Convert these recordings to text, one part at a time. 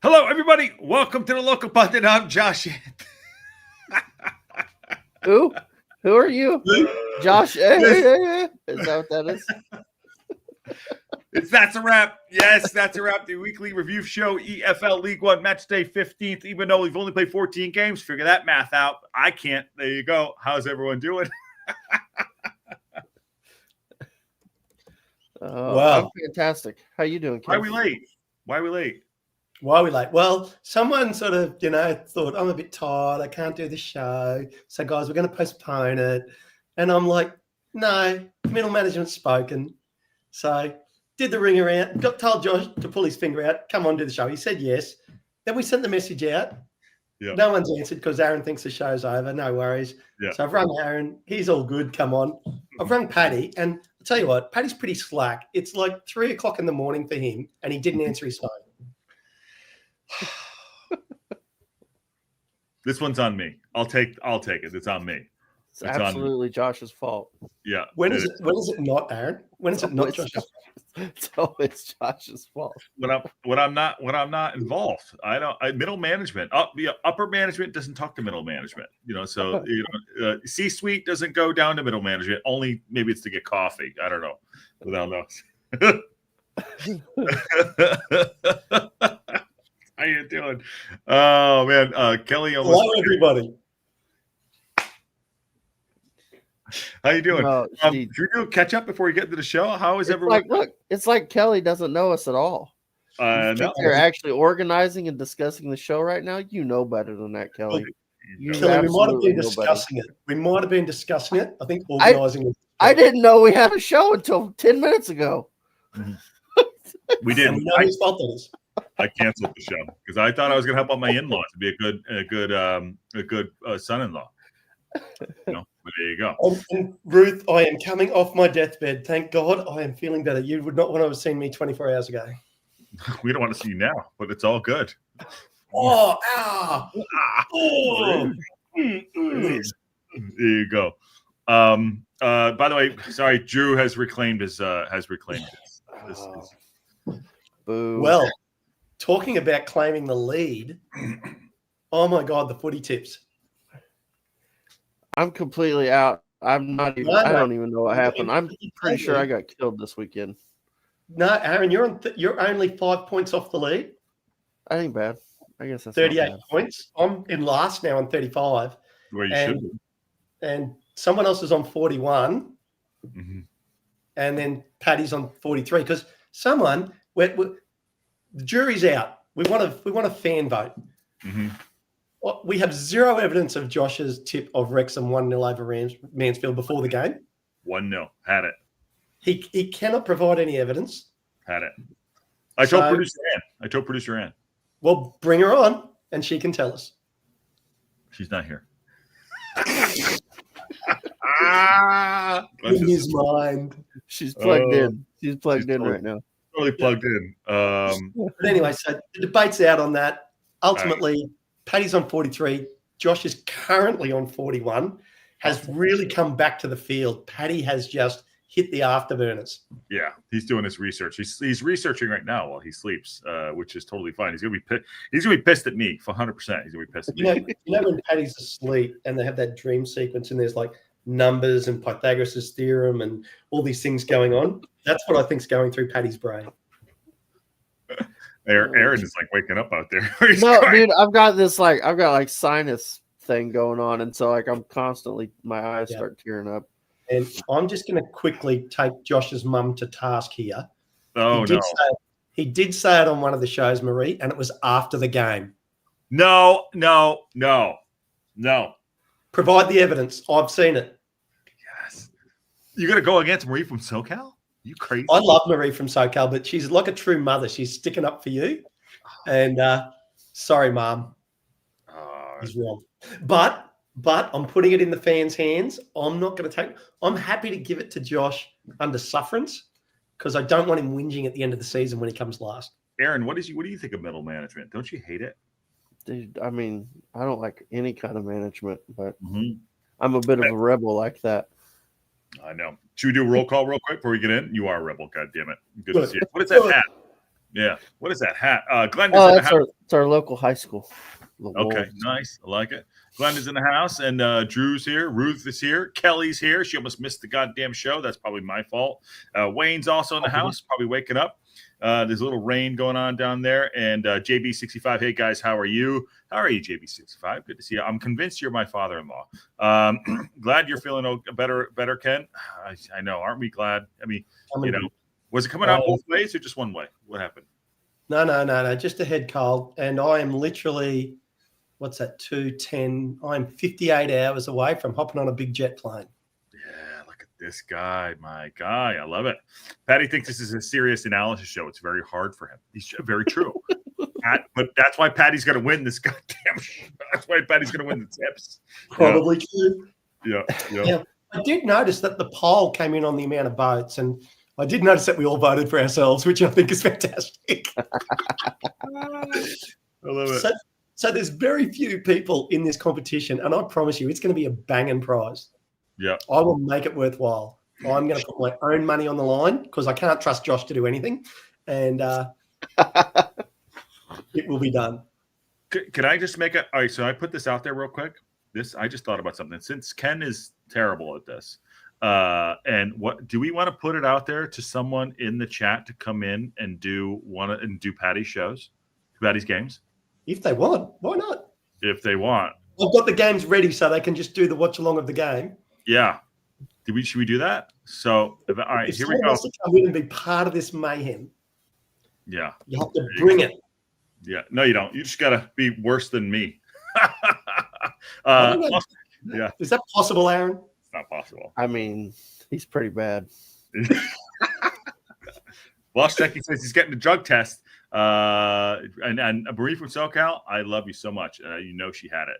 Hello, everybody. Welcome to the local pundit. I'm Josh. Who? Who are you? Josh? Is that what that is? That's a wrap. Yes, that's a wrap. The weekly review show, EFL League One, match day 15th. Even though we've only played 14 games, figure that math out. I can't. There you go. How's everyone doing? Wow. I'm fantastic. How you doing, Kev? Why are we late? Why are we late? Well, someone sort of, thought, I'm a bit tired. I can't do the show. So, guys, we're going to postpone it. And I'm like, no, middle management's spoken. So, did the ring around, told Josh to pull his finger out, come on, do the show. He said yes. Then we sent the message out. Yeah. No one's answered because Aaron thinks the show's over. No worries. Yeah. So, I've rung Aaron. He's all good. Come on. I've rung Paddy. And I'll tell you what, Paddy's pretty slack. It's like 3 o'clock in the morning for him, and he didn't answer his phone. This one's on me. I'll take it. It's on me. It's absolutely Josh's fault. Yeah. When is it not, Aaron? When is it not Josh's fault? It's always Josh's fault. When I'm not involved. Middle management. Upper management doesn't talk to middle management. So C-suite doesn't go down to middle management. Only maybe it's to get coffee. I don't know. Without knows. How you doing? Oh man, Kelly. Hello, everybody. How you doing? No, should we do a catch up before we get into the show? How is everyone? It's like Kelly doesn't know us at all. No. You're actually organizing and discussing the show right now. You know better than that, Kelly. Kelly, we might have been discussing it. I think organizing it. I didn't know we had a show until 10 minutes ago. We didn't. We know whose fault that is. I canceled the show because I thought I was going to help out my in-laws to be a good son-in-law. But there you go. And Ruth, I am coming off my deathbed. Thank God I am feeling better. You would not want to have seen me 24 hours ago. We don't want to see you now, but it's all good. Oh. There you go. By the way, sorry, Drew has reclaimed his. Boo. Well, talking about claiming the lead. Oh my God, the footy tips. I'm completely out. I'm not even. I don't even know what happened. I'm pretty sure I got killed this weekend. No, Aaron, you're only 5 points off the lead. I ain't bad. I guess that's 38 points. I'm in last now on 35. Where you should be. And someone else is on 41. Mm-hmm. And then Paddy's on 43 because the jury's out. We want a fan vote. Mm-hmm. We have zero evidence of Josh's tip of Wrexham 1-0 over Mansfield before the game. 1-0. Had it. He cannot provide any evidence. Had it. I told producer Ann. Well, bring her on and she can tell us. She's not here. In his mind. She's plugged in. She's plugged in right now. Totally plugged in. But anyway, so the debate's out on that. Ultimately, Paddy's on 43. Josh is currently on 41. Has really come back to the field. Paddy has just hit the afterburners. Yeah, he's doing his research. He's researching right now while he sleeps, which is totally fine. He's gonna be pissed at me for 100%. He's gonna be pissed at me. You know when Paddy's asleep and they have that dream sequence and there's like numbers and Pythagoras' theorem and all these things going on. That's what I think's going through Paddy's brain. Aaron is like waking up out there. Dude, I've got sinus thing going on, and so I'm constantly my eyes start tearing up. And I'm just going to quickly take Josh's mum to task here. Oh, He did say it on one of the shows, Marie, and it was after the game. No. Provide the evidence. I've seen it. Yes. You're going to go against Marie from SoCal? You crazy? I love Marie from SoCal, but she's like a true mother. She's sticking up for you. And sorry, Mom. He's wrong. But I'm putting it in the fans' hands. I'm happy to give it to Josh under sufferance because I don't want him whinging at the end of the season when he comes last. Aaron, what do you think of middle management? Don't you hate it? Dude, I mean, I don't like any kind of management, but I'm a bit of a rebel like that. I know. Should we do a roll call real quick before we get in? You are a rebel, God damn it. Good to see you. What is that hat? Yeah. What is that hat? Glenn is Oh, in the that's house. it's our local high school. The Okay, Wolves. nice. I like it. Glenn is in the house, and Drew's here. Ruth is here. Kelly's here. She almost missed the goddamn show. That's probably my fault. Wayne's also in the house, probably waking up. There's a little rain going on down there. And JB65, hey guys, how are you? How are you, JB65? Good to see you. I'm convinced you're my father-in-law. Glad you're feeling better, Ken. I know. Aren't we glad? I mean, was it coming out both ways or just one way? What happened? No. Just a head cold. And I am literally, what's that, 2:10? I'm 58 hours away from hopping on a big jet plane. Yeah, look at this guy, my guy. I love it. Patty thinks this is a serious analysis show. It's very hard for him. He's very true. But that's why Patty's going to win this goddamn show. That's why Patty's going to win the tips. Probably true. Yeah. I did notice that the poll came in on the amount of votes, and I did notice that we all voted for ourselves, which I think is fantastic. I love it. So there's very few people in this competition, and I promise you, it's going to be a banging prize. Yeah. I will make it worthwhile. I'm going to put my own money on the line because I can't trust Josh to do anything, and it will be done. Can I just make all right, so I put this out there real quick. I just thought about something. Since Ken is terrible at this, and what do we want to put it out there to someone in the chat to come in and do Patty's shows, Patty's games? If they want, why not? If they want. I've got the games ready so they can just do the watch along of the game. Yeah. Should we do that? So, all right, if here we go. Wants to come in and be part of this mayhem. Yeah. You have to bring it. Yeah. No, you don't. You just got to be worse than me. Yeah. Is that possible, Aaron? It's not possible. I mean, he's pretty bad. Lost Jackie says he's getting a drug test. And Marie from SoCal, I love you so much. You know she had it.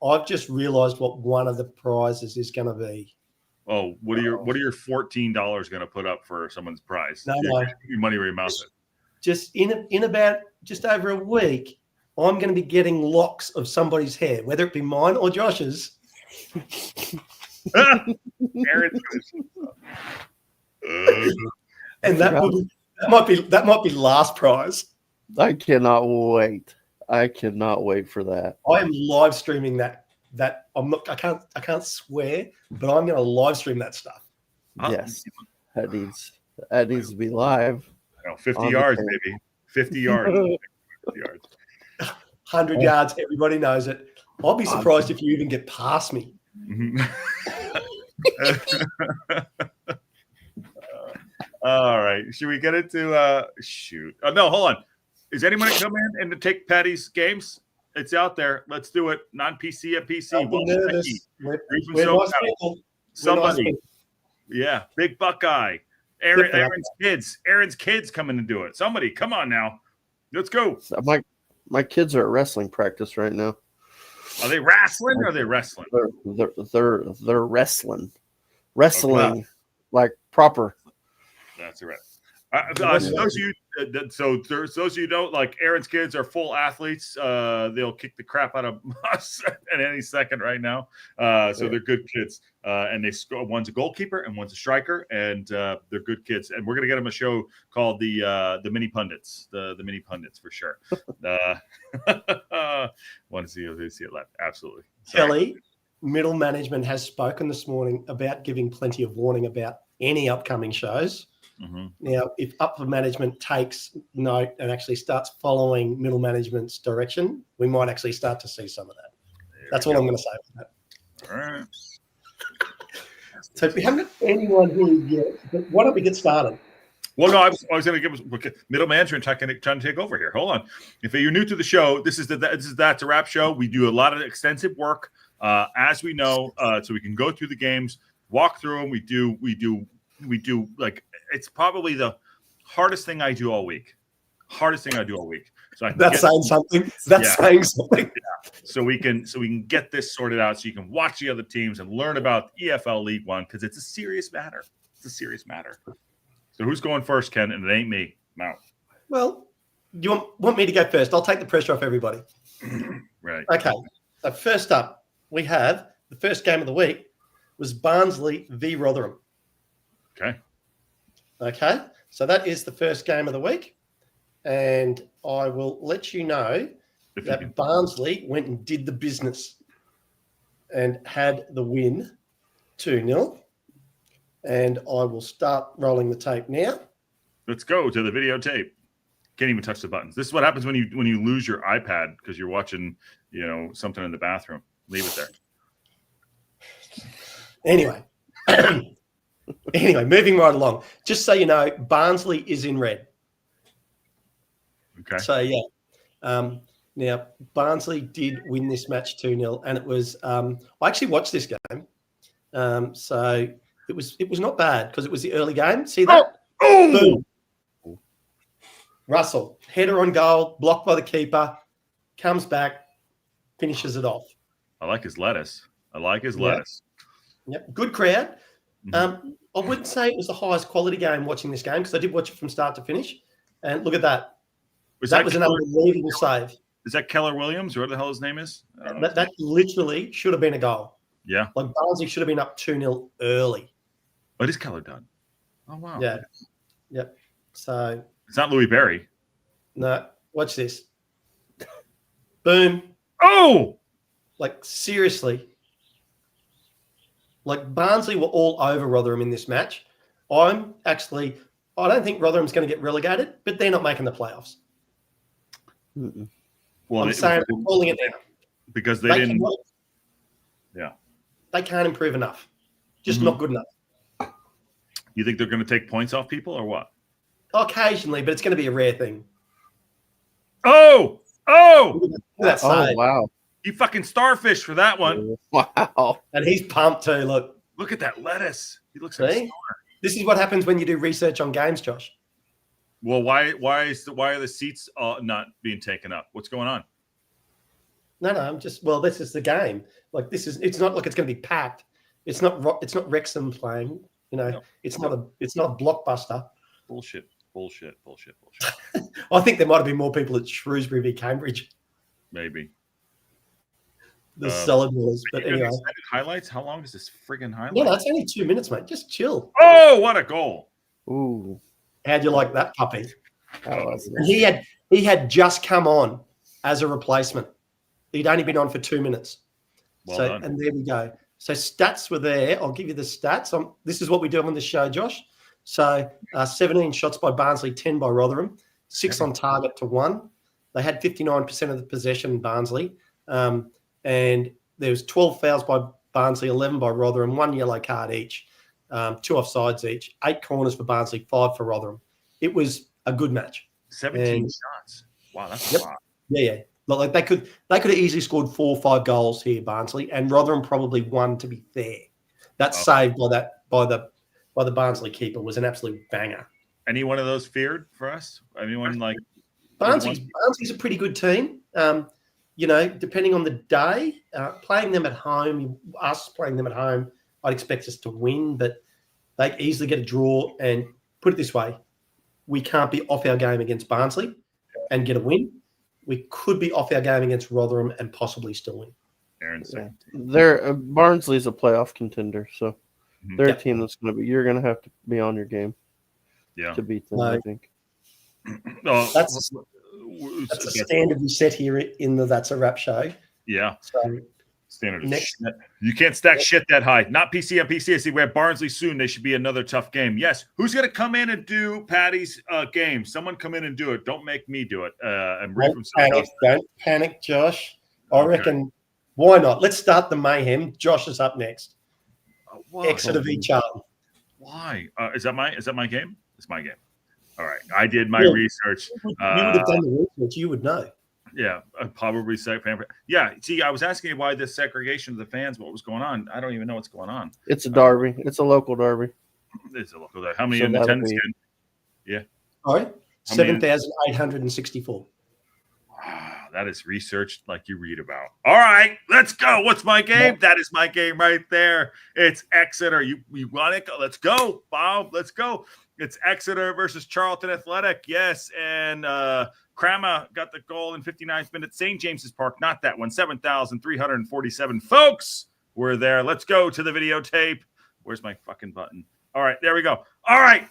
I've just realized what one of the prizes is going to be. Oh, what are your $14 going to put up for someone's prize? No. Your money where your mouth is. Just in about just over a week, I'm going to be getting locks of somebody's hair, whether it be mine or Josh's. And that might be last prize. I cannot wait. I cannot wait for that. I am live streaming that. I can't swear, but I'm going to live stream that stuff. Yes, that needs to be live. 50 yards, maybe 50 yards. 50 yards. 100 yards. Everybody knows it. I'll be surprised if you even get past me. All right. Should we get into shoot? No, hold on. Is anyone come in and to take Patty's games? It's out there. Let's do it. Non-PC at PC. Somebody. Yeah. Big Buckeye. Aaron's kids coming to do it. Somebody, come on now. Let's go. My kids are at wrestling practice right now. Are they wrestling or are they wrestling? They're wrestling. Wrestling like proper. That's right. Those of you who don't, like, Aaron's kids are full athletes. They'll kick the crap out of us at any second right now. They're good kids. And one's a goalkeeper and one's a striker, and they're good kids. And we're gonna get them a show called the Mini Pundits, the Mini Pundits for sure. Want to see it live? Absolutely. Kelly, middle management has spoken this morning about giving plenty of warning about any upcoming shows. Mm-hmm. Now, if upper management takes note and actually starts following middle management's direction, we might actually start to see some of that. That's all I'm going to say about that. All right. So if we haven't got anyone here yet, but why don't we get started? Well, no, I was going to give middle management trying to take over here. Hold on. If you're new to the show, this is That's a Wrap show. We do a lot of extensive work, as we know, so we can go through the games, walk through them. We do like, it's probably the hardest thing I do all week. So that's saying something. Saying something. Yeah. So we can get this sorted out. So you can watch the other teams and learn about EFL League One, because it's a serious matter. So who's going first, Ken? And it ain't me. No. Well, you want me to go first? I'll take the pressure off everybody. Right. Okay. So first up, we have the first game of the week was Barnsley v Rotherham. Okay. So that is the first game of the week. And I will let you know that Barnsley went and did the business and had the win 2-0. And I will start rolling the tape now. Let's go to the videotape. Can't even touch the buttons. This is what happens when you lose your iPad because you're watching, something in the bathroom. Leave it there. Anyway, moving right along. Just so you know, Barnsley is in red. Okay. So yeah, now Barnsley did win this match 2-0, and it was. I actually watched this game, so it was not bad because it was the early game. See that? Oh! Boom. Russell, header on goal, blocked by the keeper, comes back, finishes it off. I like his lettuce. Lettuce. Yep, good crowd. Mm-hmm. I wouldn't say it was the highest quality game watching this game because I did watch it from start to finish. And look at that. That was an unbelievable save. Is that Keller Williams or whatever the hell his name is? That literally should have been a goal. Yeah. Like Barnsley should have been up 2-0 early. What is Keller done? Oh, wow. Yeah. Yep. So it's not Louis Berry. No, watch this. Boom. Oh! Like, seriously. Like, Barnsley were all over Rotherham in this match. I don't think Rotherham's going to get relegated, but they're not making the playoffs. Mm-mm. Well, I'm calling it now. Because they didn't. Yeah. They can't improve enough. Just not good enough. You think they're going to take points off people or what? Occasionally, but it's going to be a rare thing. Oh! That's wow. You fucking starfish for that one. Wow. And he's pumped too. Look at that lettuce. He looks like a star. This is what happens when you do research on games, Josh. Well, why are the seats not being taken up? What's going on? No, this is the game. Like it's not like it's going to be packed. It's not Wrexham playing. It's not a blockbuster. Bullshit. I think there might have been more people at Shrewsbury v Cambridge. Maybe. The solid wars, but anyway. Highlights? How long is this friggin' highlight? Yeah, that's only 2 minutes, mate. Just chill. Oh, what a goal! Ooh. How'd you like that puppy? And he had just come on as a replacement. He'd only been on for 2 minutes. Well done. And there we go. So stats were there. I'll give you the stats. This is what we do on this show, Josh. So 17 shots by Barnsley, 10 by Rotherham, 6 on target to 1. They had 59% of the possession, Barnsley. And there was 12 fouls by Barnsley, 11 by Rotherham, 1 yellow card each, 2 offsides each, 8 corners for Barnsley, 5 for Rotherham. It was a good match. 17 shots. Wow, that's a lot. Yeah. Like they could have easily scored 4 or 5 goals here, Barnsley, and Rotherham probably won. To be fair, that save by the Barnsley keeper was an absolute banger. Any one of those feared for us? Anyone like Barnsley's a pretty good team. Depending on the day, playing them at home, I'd expect us to win, but they easily get a draw. And put it this way, we can't be off our game against Barnsley and get a win. We could be off our game against Rotherham and possibly still win. Aaron's saying. Barnsley's a playoff contender, so they're a team that's going to be. You're going to have to be on your game, to beat them. I think. That's a standard we set here in the That's a Wrap show. Yeah. So standard. You can't stack shit that high. Not PC on PCSC. We have Barnsley soon. They should be another tough game. Yes. Who's going to come in and do Patty's game? Someone come in and do it. Don't make me do it. Don't panic, Josh. I reckon. Why not? Let's start the mayhem. Josh is up next. Exeter v Charlton. Why? Is that my game? It's my game. All right. I did my research. You would have done the research. You would know. Yeah, probably. Yeah. See, I was asking you why this segregation of the fans. What was going on? I don't even know what's going on. It's a derby. It's a local derby. It's a local derby. How many in attendance? Yeah. All right. 7,864. Wow, that is researched like you read about. All right, let's go. What's my game? That is my game right there. It's Exeter. You want it? Let's go, Bob. Let's go. It's Exeter versus Charlton Athletic. Yes, and Cramma got the goal in 59th minute. St. James's Park, not that one. 7,347 folks were there. Let's go to the videotape. Where's my fucking button? All right, there we go. All right,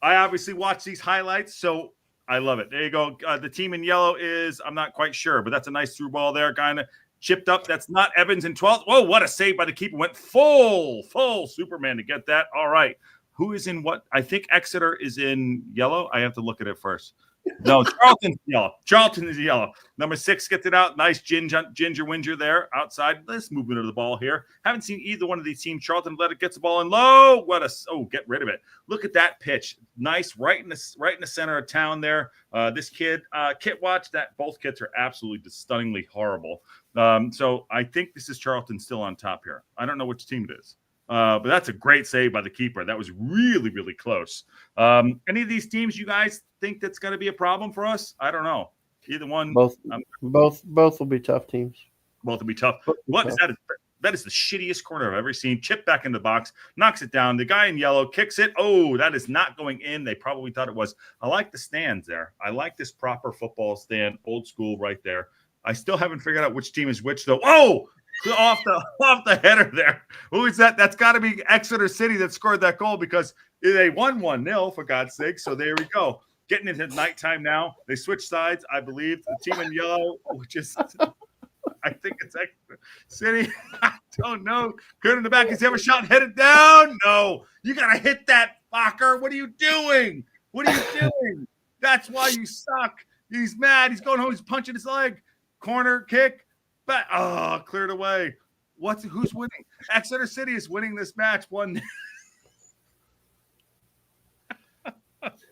I obviously watch these highlights, so I love it. There you go. The team in yellow is, I'm not quite sure, but that's a nice through ball there, kind of chipped up. That's not Evans in 12th. Whoa, what a save by the keeper. Went full Superman to get that. All right. Who is in what? I think Exeter is in yellow. I have to look at it first. No, Charlton's yellow. Charlton is yellow. Number 6 gets it out. Nice ginger winger there outside. Nice movement of the ball here. Haven't seen either one of these teams. Charlton Athletic gets the ball in low. Get rid of it. Look at that pitch. Nice, right in the center of town there. This kid, kit watch. That both kits are absolutely stunningly horrible. So I think this is Charlton still on top here. I don't know which team it is. But that's a great save by the keeper. That was really, really close. Any of these teams you guys think that's going to be a problem for us? I don't know. Either one. Both will be tough teams. Both will be tough. What is that? That is the shittiest corner I've ever seen. Chip back in the box, knocks it down. The guy in yellow kicks it. Oh, that is not going in. They probably thought it was. I like the stands there. I like this proper football stand, old school right there. I still haven't figured out which team is which, though. Oh! Off the header there. Who is that? That's got to be Exeter City that scored that goal because they won 1-0 for God's sake. So there we go. Getting into nighttime now. They switch sides, I believe. The team in yellow, which is I think it's Exeter City. I don't know. Good in the back. Is he ever shot headed down? No. You gotta hit that fucker. What are you doing? What are you doing? That's why you suck. He's mad. He's going home. He's punching his leg. Corner kick. But cleared away. Who's winning? Exeter City is winning this match. 1.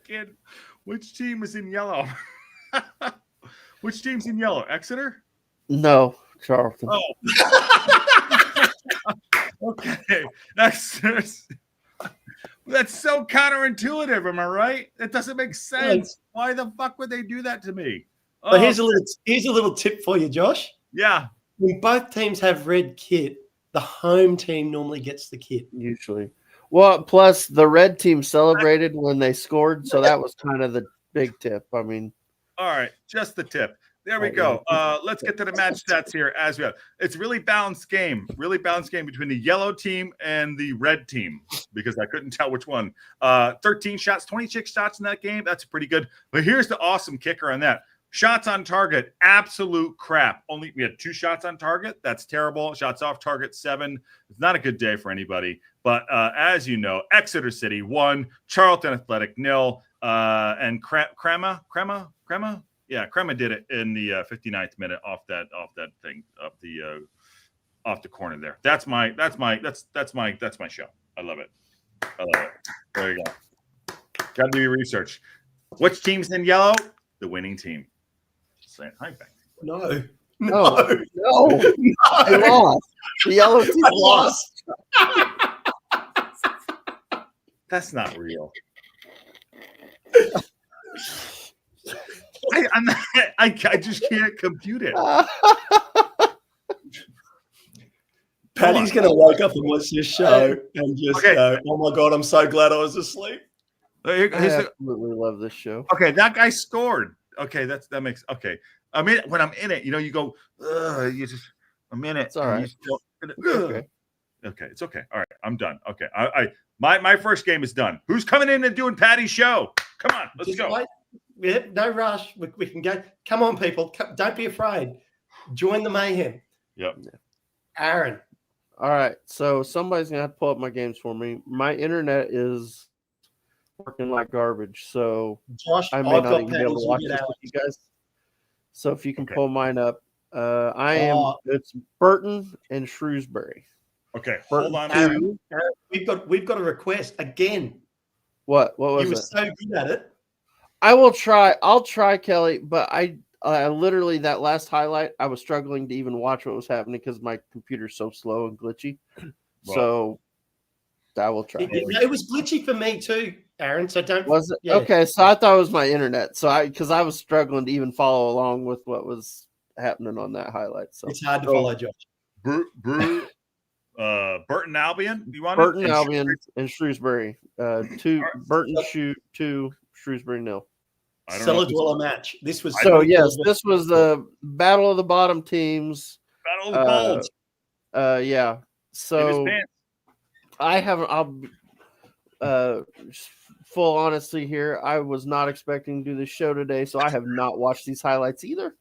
Kid, which team is in yellow? Which team's in yellow? Exeter? No, Charlton. Oh. Okay. That's so counterintuitive. Am I right? That doesn't make sense. Why the fuck would they do that to me? But here's a little tip for you, Josh. Yeah. When both teams have red kit, the home team normally gets the kit. Usually. Well, plus the red team celebrated when they scored, so that was kind of the big tip. I mean. All right, just the tip. There we go. Let's get to the match stats here as we have. It's really balanced game between the yellow team and the red team because I couldn't tell which one. 13 shots, 26 shots in that game. That's pretty good. But here's the awesome kicker on that. Shots on target, absolute crap. We had 2 shots on target. That's terrible. Shots off target, 7. It's not a good day for anybody. But as you know, Exeter City 1, Charlton Athletic 0, and Crema. Yeah, Crema did it in the 59th minute off that thing off the corner there. That's my show. I love it. There you go. Got to do your research. Which team's in yellow? The winning team. Saying hi back. No. They lost. The yellow team lost. That's not real. I just can't compute it. Paddy's going to wake up and watch this show and just go, oh my God, I'm so glad I was asleep. I absolutely love this show. Okay, that guy scored. Okay, that makes okay. I mean, when I'm in it, you go, you just a minute. It's all right. Okay, it's okay. All right, I'm done. Okay, my first game is done. Who's coming in and doing Patty's show? Come on, let's go. Wait. No rush. We can go. Come on, people. Don't be afraid. Join the mayhem. Yep. Aaron. All right, so somebody's gonna have to pull up my games for me. My internet is working like garbage, so Josh, I may not even be able to watch this with you guys. So if you can pull mine up, it's Burton and Shrewsbury. Okay, Burton, hold on. Aaron, we've got a request again. What was it? You were so good at it. I'll try, Kelly, but I literally that last highlight, I was struggling to even watch what was happening because my computer's so slow and glitchy. Well, so I will try. It was glitchy for me too, Aaron. So don't. Was it? Yeah. Okay, so I thought it was my internet. So because I was struggling to even follow along with what was happening on that highlight. So it's hard to follow, Josh. Burton Albion. You want Burton Albion and Shrewsbury. 2 Burton 2 Shrewsbury 0. Cellar dweller match. This was this was the battle of the bottom teams. Battle of the Bulge. Yeah. So I haven't. full honesty here. I was not expecting to do this show today, so I have not watched these highlights either.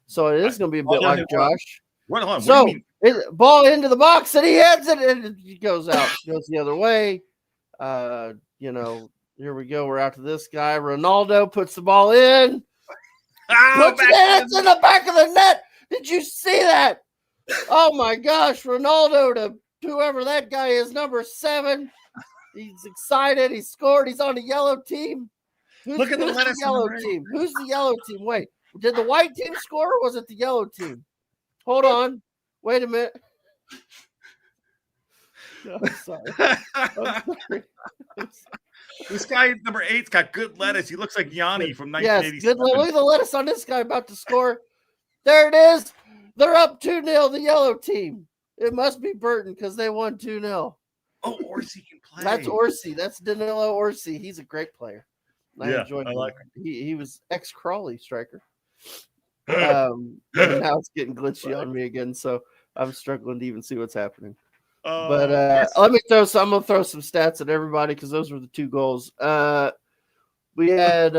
So it is going to be a bit like Josh. What do So you mean? ball into the box, and he heads it, and he goes out, goes the other way. Here we go. We're out to this guy. Ronaldo puts the ball in. Puts his hands in the back of the net. Did you see that? Oh my gosh, Ronaldo to whoever that guy is, number 7. He's excited. He scored. He's on the yellow team. Look at the lettuce. Yellow team. Who's the yellow team? Wait, did the white team score or was it the yellow team? Hold on. Wait a minute. No, I'm sorry. This guy, number 8's got good lettuce. He looks like Yanni from 1987. Yes, good. Look at the lettuce on this guy about to score. There it is. They're up 2-0, the yellow team. It must be Burton because they won 2-0. Oh, Orsi can play. That's Orsi. That's Danilo Orsi. He's a great player. I enjoyed him. Like he was ex-Crawley striker. And now it's getting glitchy on me again, so I'm struggling to even see what's happening. But let me I'm gonna throw some stats at everybody because those were the 2 goals. We had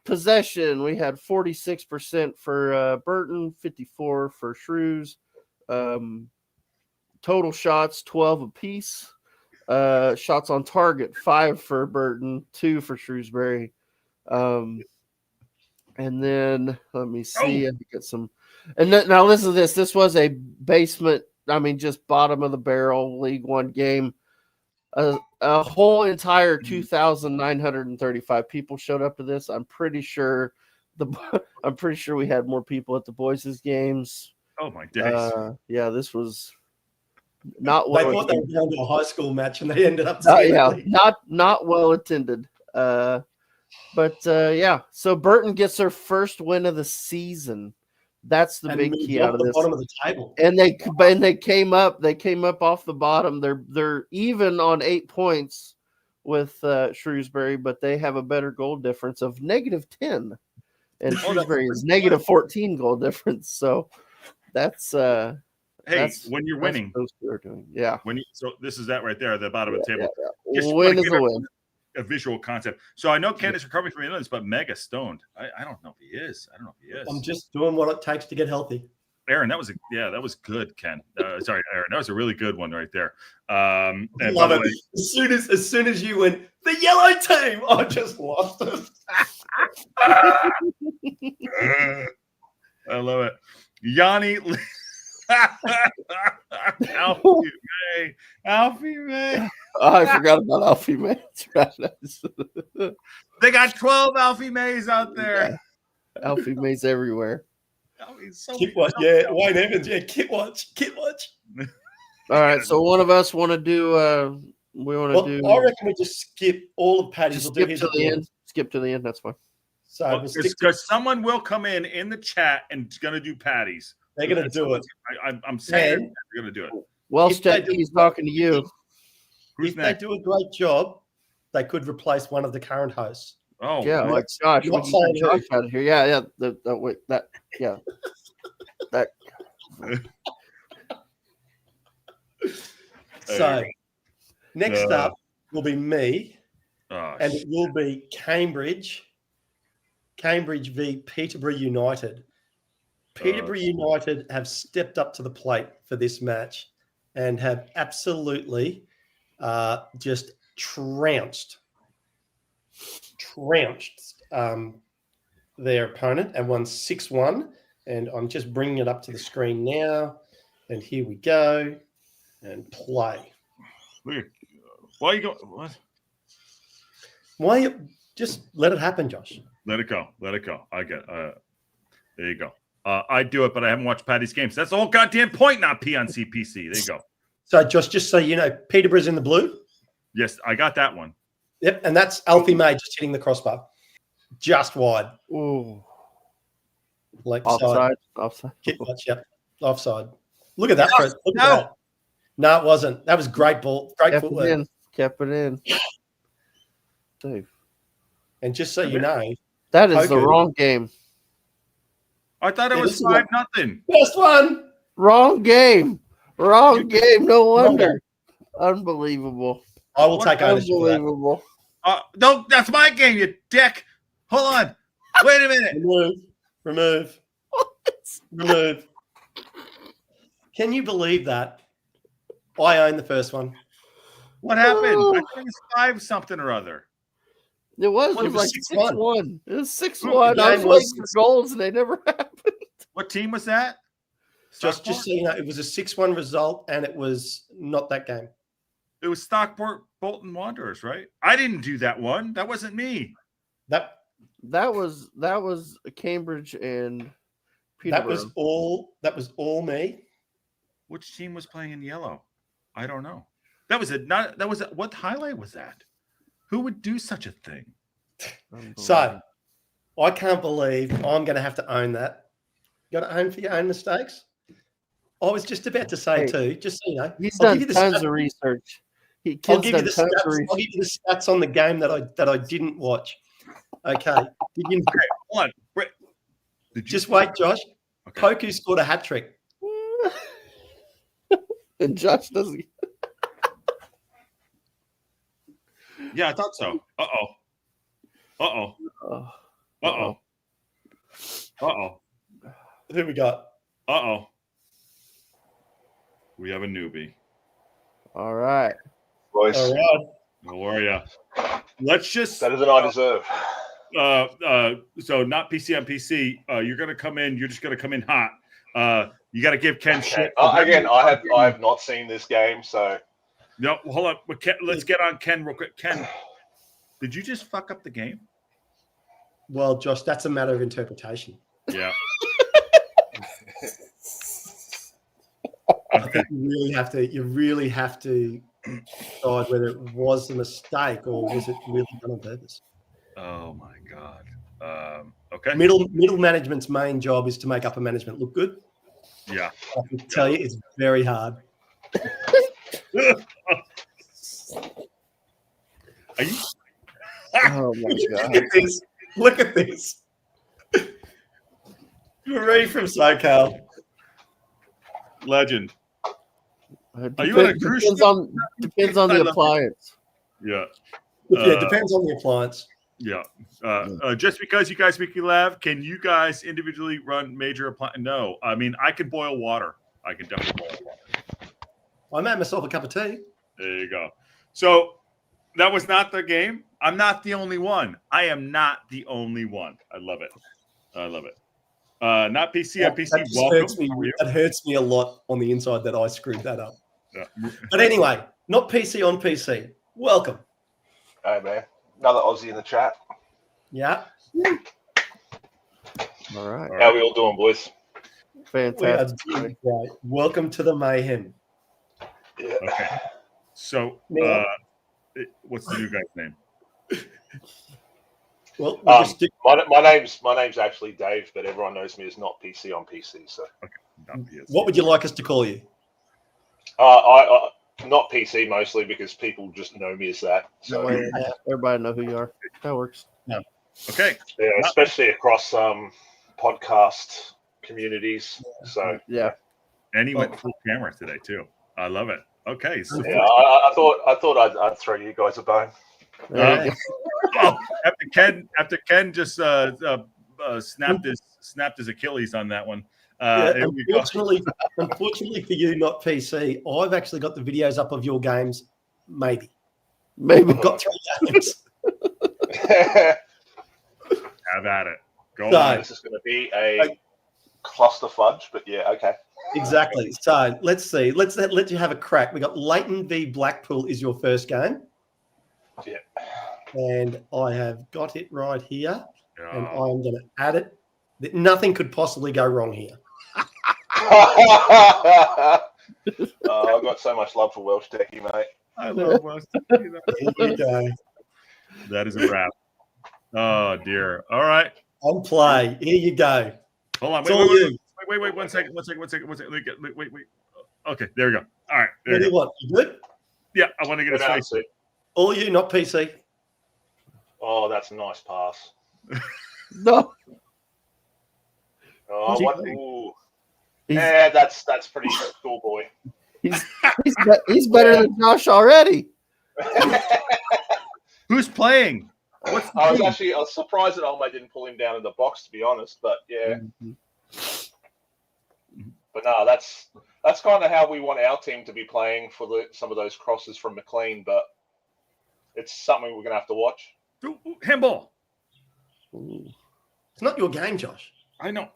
possession. We had 46% for Burton, 54 for Shrews. Total shots 12 apiece. Shots on target 5 for Burton, 2 for Shrewsbury. And then let me see. I get some. And now listen to this. This was a basement. I mean, just bottom of the barrel League One game. A whole entire 2,935 people showed up to this. I'm pretty sure we had more people at the boys' games. Oh my days! This was not well. They thought they were going to a high school match, and they ended up. Not well attended. So Burton gets their first win of the season. That's the big key out of this. Bottom of the table. And they came up off the bottom. They're even on 8 points with Shrewsbury, but they have a better goal difference of -10. And Shrewsbury is -14 goal difference. So that's when you're winning. Those two are doing. Yeah. So this is that right there at the bottom of the table. Yeah. Win is a win. A visual concept. So I know Ken is recovering from illness, but mega stoned. I don't know if he is. I'm just doing what it takes to get healthy. Aaron, that was good, Ken. Sorry, Aaron, that was a really good one right there. And love it. As soon as you went the yellow team, I just lost it. I love it, Yanni. Alfie May. Oh, I forgot about Alfie May. They got 12 Alfie Mays out there. Yeah. Alfie Mays everywhere. Kit watch, Wayne Evans, Kit watch. All right, so one of us want to do. I reckon we just skip all of Paddy's. Skip to the end. Skip to the end. That's fine. So because someone will come in the chat and going to do Paddy's. They're going to do it. I'm saying they're going to do it. Well, he's talking to you. Who's if next? they do a great job, they could replace one of the current hosts. Oh, yeah, like Josh. Josh out of here. Yeah. That. So next up will be me, and it will be Cambridge v Peterborough United. Peterborough United have stepped up to the plate for this match and have absolutely just trounced their opponent and won 6-1. And I'm just bringing it up to the screen now. And here we go. And play. Why are you going? What? Why you just let it happen, Josh? Let it go. I get there you go. I do it, but I haven't watched Paddy's games. That's the whole goddamn point, not P on CPC. There you go. So, Josh, just so you know, Peterborough's in the blue. Yes, I got that one. Yep, and that's Alfie May just hitting the crossbar. Just wide. Ooh. Like offside. Kit watch, yep. Offside. Look at that. Look at that. No, it wasn't. That was great ball. Great footwork. Kept it in. Safe. And just so you know, that is the wrong game. I thought it was 5-0. Best one. Wrong game. No wonder. Unbelievable. I will take ownership. Unbelievable. No, that's my game, you dick. Hold on. Wait a minute. Remove. Can you believe that? I own the first one. What happened? Oh. I thought it was 5 something or other. It was. Well, It was like 6-1. 6-1. It was 6-1. The I was game waiting was- for goals, and they never happened. What team was that? Just so you know, it was a 6-1 result, and it was not that game. It was Stockport Bolton Wanderers, right? I didn't do that one. That wasn't me. That was Cambridge and Peterborough. that was all me. Which team was playing in yellow? I don't know. What highlight was that? Who would do such a thing? So I can't believe I'm going to have to own that. You got to own for your own mistakes. I was just about to say too, just so you know, he's I'll done give you the tons stats. of research. I'll give you the stats. I'll give you the stats on the game that I didn't watch. Okay. Okay, hold on. Wait. Just wait, Josh. Okay. Poku scored a hat trick. And Josh doesn't. Yeah, I thought so. Uh-oh. Oh, Uh-oh. Uh-oh. Who we got? Uh-oh. We have a newbie. all right. Boys, All right. How are ya? Let's just better than I deserve. so not PC on PC. You're gonna come in, you're just gonna come in hot. You gotta give Ken shit. Again, I have not seen this game, so No, hold on. Let's get on Ken real quick. Ken, did you just fuck up the game? Well, Josh, that's a matter of interpretation. Yeah. I think you really have to decide whether it was a mistake or was it really done on purpose. Oh my God. Okay. Middle management's main job is to make upper management look good. Yeah. I can tell you it's very hard. Are you? Oh my Look God. at this. Look at this. Marie from SoCal. Legend. Are you on a cruise ship? Depends on the appliance. Yeah. Yeah, depends on the appliance. Yeah. Just because you guys make me laugh, can you guys individually run major appliance? No. I mean, I can boil water. I can definitely boil water. I made myself a cup of tea. There you go. So that was not the game. I'm not the only one. I am not the only one. I love it. I love it. Not PC on PC. That just Welcome. hurts me. That hurts me a lot on the inside that I screwed that up. Yeah. But anyway, not PC on PC. Welcome. hey man, another Aussie in the chat. Yeah. All right. How we all doing, boys? We are Fantastic. doing great. Welcome to the mayhem. Yeah. Okay. So, Yeah. what's the new guy's name? Well, we'll just stick- My name's actually Dave, but everyone knows me as not PC on PC. So, Not PS. what would you like us to call you? I not PC mostly because people just know me as that. So, Yeah, everybody know who you are. That works. Okay. yeah, especially across podcast communities. So, Yeah. And he went full camera today too. I love it. Okay. So yeah, I thought I'd throw you guys a bone. There you go. after Ken just snapped his Achilles on that one. Here we go. Unfortunately for you, not PC, I've actually got the videos up of your games. Maybe. Maybe. I've got 3 games. Have at it. Go So- on. This is going to be a cluster fudge, but yeah, okay. Exactly. So let's see. Let's let you have a crack. We got Leighton v Blackpool is your first game. Yeah. And I have got it right here. And Yeah. I'm going to add it. Nothing could possibly go wrong here. I've got so much love for Welsh Techie, mate. I love West. Here you go. That is a wrap. Oh dear. All right. On play. Here you go. Hold on. It's all you. Wait. One second. Wait. Okay. There we go. All right. There What do you you go. want? You good? Yeah. I want to get his Good face. answer. All you, not PC. Oh, that's a nice pass. No. Oh, Gee. what? Ooh. He's, Yeah, that's pretty schoolboy. he's better than Josh already. Who's playing? What's the team? I was surprised that Olme didn't pull him down in the box, to be honest. But yeah, but no, that's kind of how we want our team to be playing for some of those crosses from McLean. But it's something we're gonna have to watch. Handball. It's not your game, Josh. I know.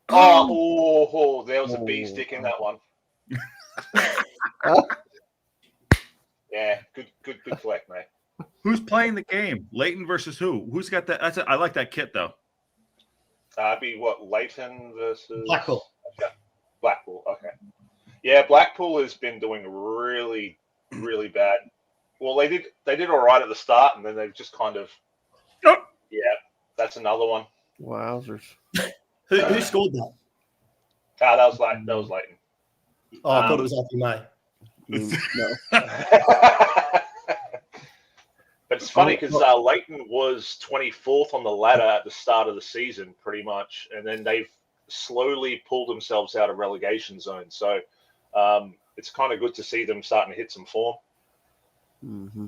There was a bee stick in that one. Yeah, good collect, mate. Who's playing the game? Leighton versus who? Who's got that? I like that kit though. It'd be what, Leighton versus Blackpool. Okay. Blackpool. Okay. Yeah, Blackpool has been doing really, really bad. Well, they did all right at the start, and then they've just kind of. Oh. Yeah, that's another one. Wowzers. Who scored that? That was Leighton. Oh, I thought it was Alfie May. No. But it's funny because Leighton was 24th on the ladder at the start of the season, pretty much, and then they've slowly pulled themselves out of relegation zone. So it's kind of good to see them starting to hit some form. Mm-hmm.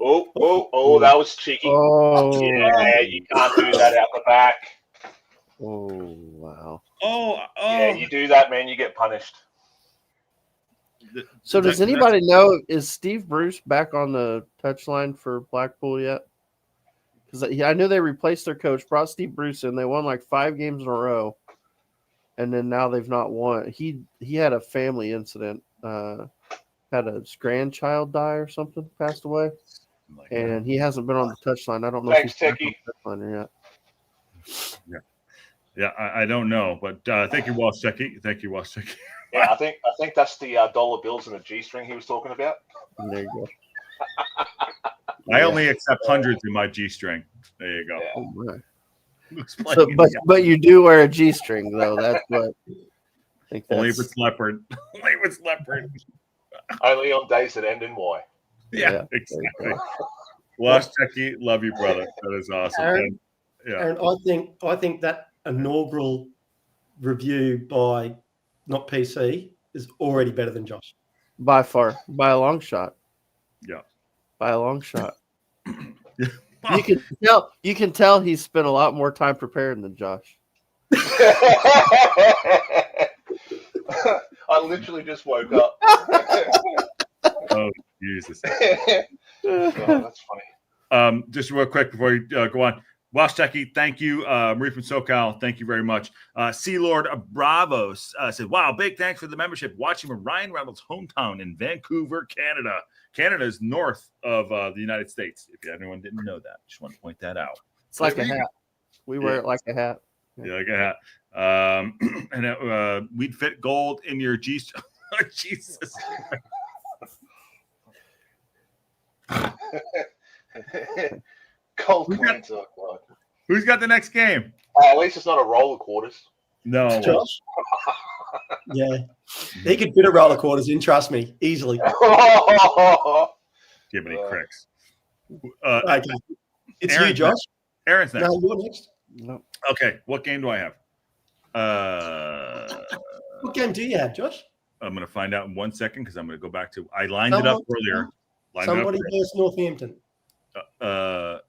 Oh, that was cheeky. Oh, yeah, you can't do that out the back. Oh, wow. Oh. Yeah, you do that, man, you get punished. So does anybody know, is Steve Bruce back on the touchline for Blackpool yet? Because I knew they replaced their coach, brought Steve Bruce in. They won like 5 games in a row, and then now they've not won. He had a family incident, had a grandchild die or something, passed away, and he hasn't been on the touchline. I don't know if he's back on the touchline yet. Yeah, I don't know, but thank you, Walsh Checky. Thank you, Walsh Checky. Yeah, I think that's the dollar bills and the G-string he was talking about. There you go. I only accept hundreds in my G-string. There you go. Yeah. Oh my. So, but you do wear a G-string though. That's what. I think only if it's leopard. Only if it's leopard. Only on days that end in Y. Yeah, exactly. Walsh Checky, love you, brother. That is awesome. Aaron, Yeah. Aaron, I think that inaugural review by Not PC is already better than Josh. by far, by a long shot. Yeah. By a long shot. You can tell he's spent a lot more time preparing than Josh. I literally just woke up. Oh, Jesus. Oh, that's funny. Just real quick before you go on. Wash Techie, thank you. Marie from SoCal, thank you very much. Sea Lord Bravos said, wow, big thanks for the membership. Watching from Ryan Reynolds' hometown in Vancouver, Canada. Canada is north of the United States, if anyone didn't know that. Just want to point that out. It's like a hat. We wear it like a hat. Yeah, like a hat. And we'd fit gold in your G. Jesus. Cold coins. Who's got the next game? At least it's not a roller quarters. No. Josh? Yeah. He could fit a roller quarters in, trust me, easily. Give me cricks. Okay. It's Aaron's you, Josh. Aaron's next. No, you're next. No. Okay, what game do I have? What game do you have, Josh? I'm going to find out in 1 second because I'm going to go back to. I lined it up earlier. Somebody versus Northampton.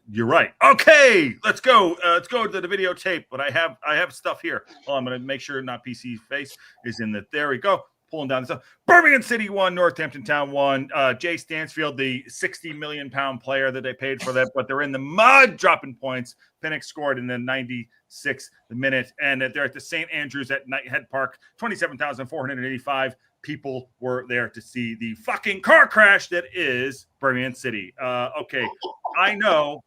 You're right. Okay, let's go. Let's go to the videotape. But I have stuff here. Well, I'm going to make sure not PC's face is in the. There we go. Pulling down the stuff. Birmingham City won. Northampton Town won. Jay Stansfield, the 60 million pound player that they paid for that, but they're in the mud dropping points. Pinnock scored in the 96th minute, and they're at the St. Andrews at Nighthead Park. 27,485 people were there to see the fucking car crash that is Birmingham City. Okay, I know.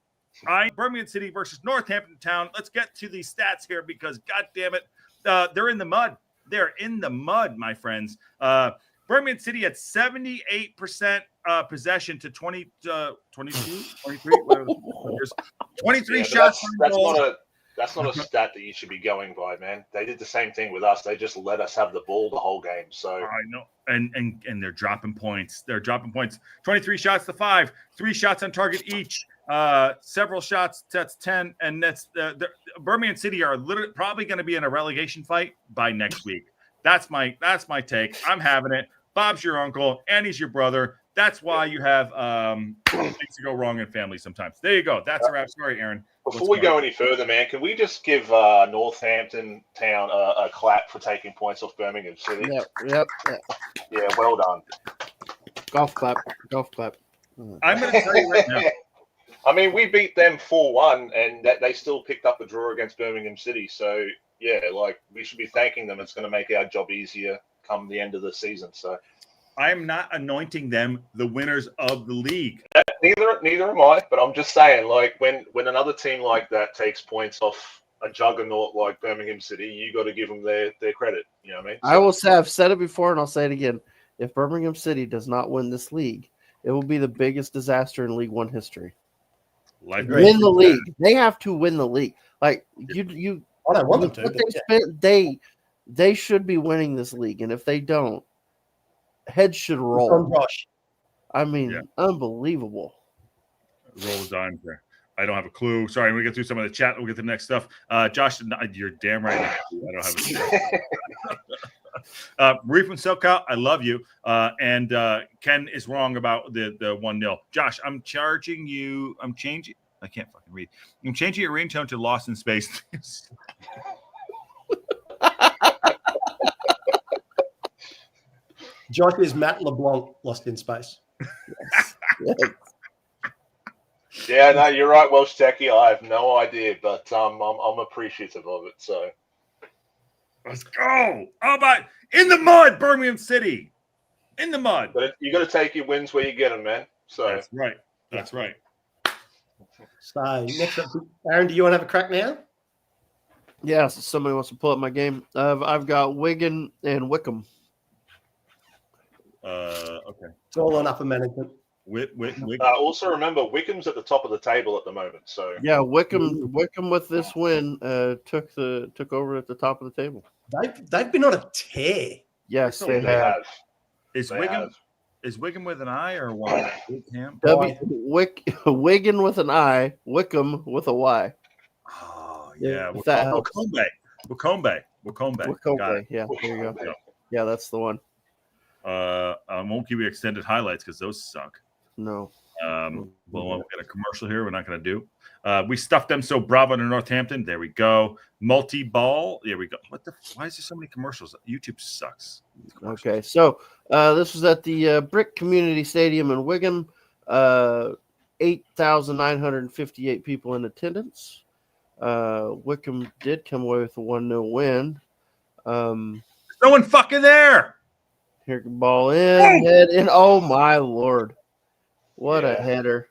Birmingham City versus Northampton Town. Let's get to the stats here because, God damn it, they're in the mud. They're in the mud, my friends. Birmingham City at 78% possession to 22, 23, 23 shots. That's not a stat that you should be going by, man. They did the same thing with us. They just let us have the ball the whole game. So I know, and they're dropping points. 23 shots to 5, 3 shots on target each. Several shots. That's 10, and that's Birmingham City are literally probably going to be in a relegation fight by next week. That's my take. I'm having it. Bob's your uncle, Andy's your brother. That's why you have things to go wrong in families sometimes. There you go. That's a wrap. Sorry, Aaron. Before we go any further, man, can we just give Northampton Town a clap for taking points off Birmingham City? Yep. Yeah, well done. Golf clap. I'm going to tell you right now. I mean, we beat them 4-1, and that they still picked up the draw against Birmingham City. So, yeah, like, we should be thanking them. It's going to make our job easier come the end of the season. So, I'm not anointing them the winners of the league. Neither am I, but I'm just saying, like, when another team like that takes points off a juggernaut like Birmingham City, you got to give them their credit. You know what I mean? I will say, I've said it before and I'll say it again. If Birmingham City does not win this league, it will be the biggest disaster in League One history. Win the league. They have to win the league. Like you I don't want them to. They should be winning this league, and if they don't, heads should roll. From Josh. I mean, unbelievable. Roll the dimes there. I don't have a clue. Sorry, we get through some of the chat. We'll get to the next stuff. Josh, you're damn right. I don't have a clue. Reef and SoCal, I love you. And Ken is wrong about the 1-0. Josh, I'm changing. I can't fucking read. I'm changing your ringtone to Lost in Space. Josh is Matt LeBlanc, Lost in Space. Yes. Yeah, no, you're right, Welsh Techie. I have no idea, but I'm appreciative of it. So let's go. How about in the mud, Birmingham City? In the mud. But you got to take your wins where you get them, man. So that's right. That's right. So next up, Aaron, do you want to have a crack now? Yeah, so somebody wants to pull up my game. I've got Wigan and Wickham. Okay. It's all on upper management. Also remember, Wickham's at the top of the table at the moment. So yeah, Wickham with this win took over at the top of the table. They've been on a tear. Yes, they have. Is Wigan with an I or Y? Wigan with an I, Wickham with a Y. Oh yeah, Wakombe. Yeah, there you go. Yeah, that's the one. I won't give you extended highlights because those suck. No. We'll get a commercial here. We're not going to do. We stuffed them. So bravo to Northampton. There we go. Multi-ball. There we go. Why is there so many commercials? YouTube sucks. Okay, so this was at the Brick Community Stadium in Wigan. 8,958 people in attendance. Wickham did come away with a 1-0 win. There's no one fucking there. Here, ball in, head in. Oh my lord! What a header!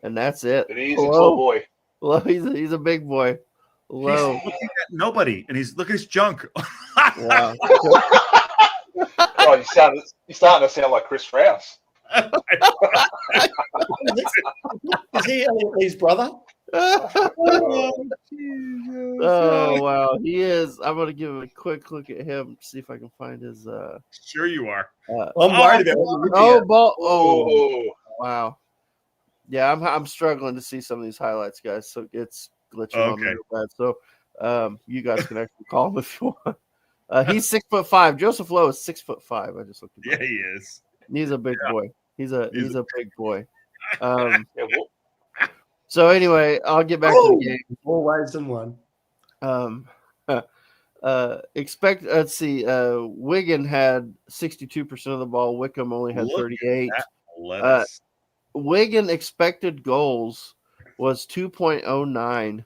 And that's it. And he's a tall boy. Low, he's a big boy. Low. He's looking at nobody, and he's looking at his junk. Wow. Oh, you're starting to sound like Chris Rouse. Is he his brother? Oh wow, he is. I'm gonna give a quick look at him, see if I can find his. Sure, you are. I'm worried about. Ball. Oh, wow. Yeah, I'm struggling to see some of these highlights, guys. So it's glitching on me real bad. So, you guys can actually call him if you want. He's 6'5". Joseph Lowe is 6'5". I just looked at him. Yeah, he is. He's a big boy. He's a big boy. So anyway, I'll get back to the game. More ways than one. Let's see. Wigan had 62% of the ball. Wickham only had 38. Wigan expected goals was 2.09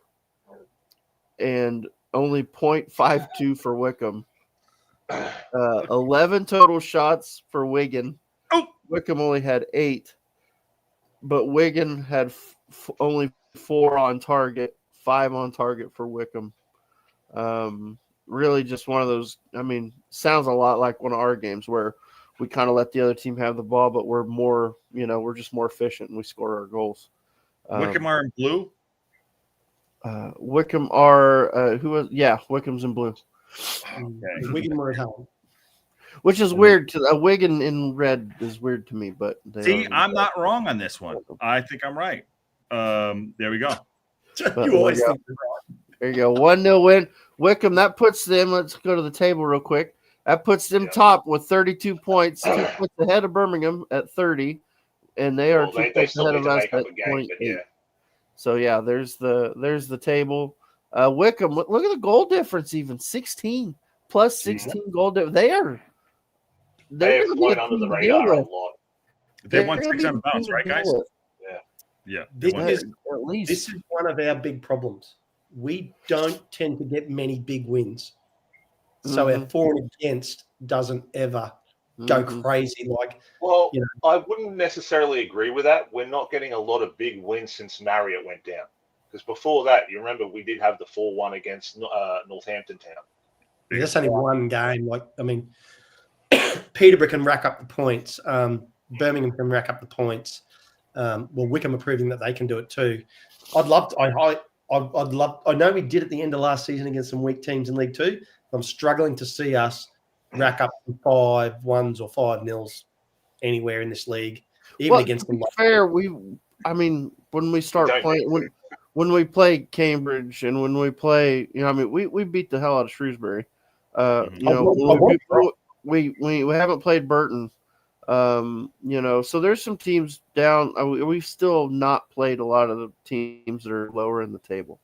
and only 0.52 for Wickham. 11 total shots for Wigan. Wickham only had 8, but Wigan had only 4 on target, 5 on target for Wickham. Really just one of those, sounds a lot like one of our games where we kind of let the other team have the ball, but we're more, we're just more efficient and we score our goals. Wickham are in blue? Wickham are, Wickham's in blue. Okay. Wigan were at home. Which is weird. A Wigan in red is weird to me, but I'm not wrong on this one. I think I'm right. There we go. You always think you're right. There you go. 1-0 win. Wickham, that puts them, let's go to the table real quick. That puts them top with 32 points, 2 points ahead of Birmingham at 30, and they are Well, 2 they points still ahead need of to us make up at a game, 28. but yeah. So yeah, there's the table. Wickham, look at the goal difference, even 16 plus 16 goal difference. They They're have going to be a flown under the team to deal radar a with. lot. They They're won gonna 6 be on a bounce, team right, to deal guys? with. Yeah. This They won. is At least this is one of our big problems. We don't tend to get many big wins, so our for and against doesn't ever go crazy. Like, Well, you know. I wouldn't necessarily agree with that. We're not getting a lot of big wins since Marriott went down. Because before that, you remember we did have the 4-1 against Northampton Town. That's only one game. Like, I mean, Peterborough can rack up the points. Birmingham can rack up the points. Well, Wickham are proving that they can do it too. I'd love to. I'd love. I know we did at the end of last season against some weak teams in League Two. I'm struggling to see us rack up 5-1s or 5-0s anywhere in this league, even against to them. be fair, when we start playing, when we play Cambridge and when we play, we beat the hell out of Shrewsbury. We haven't played Burton. So there's some teams down. We've still not played a lot of the teams that are lower in the table.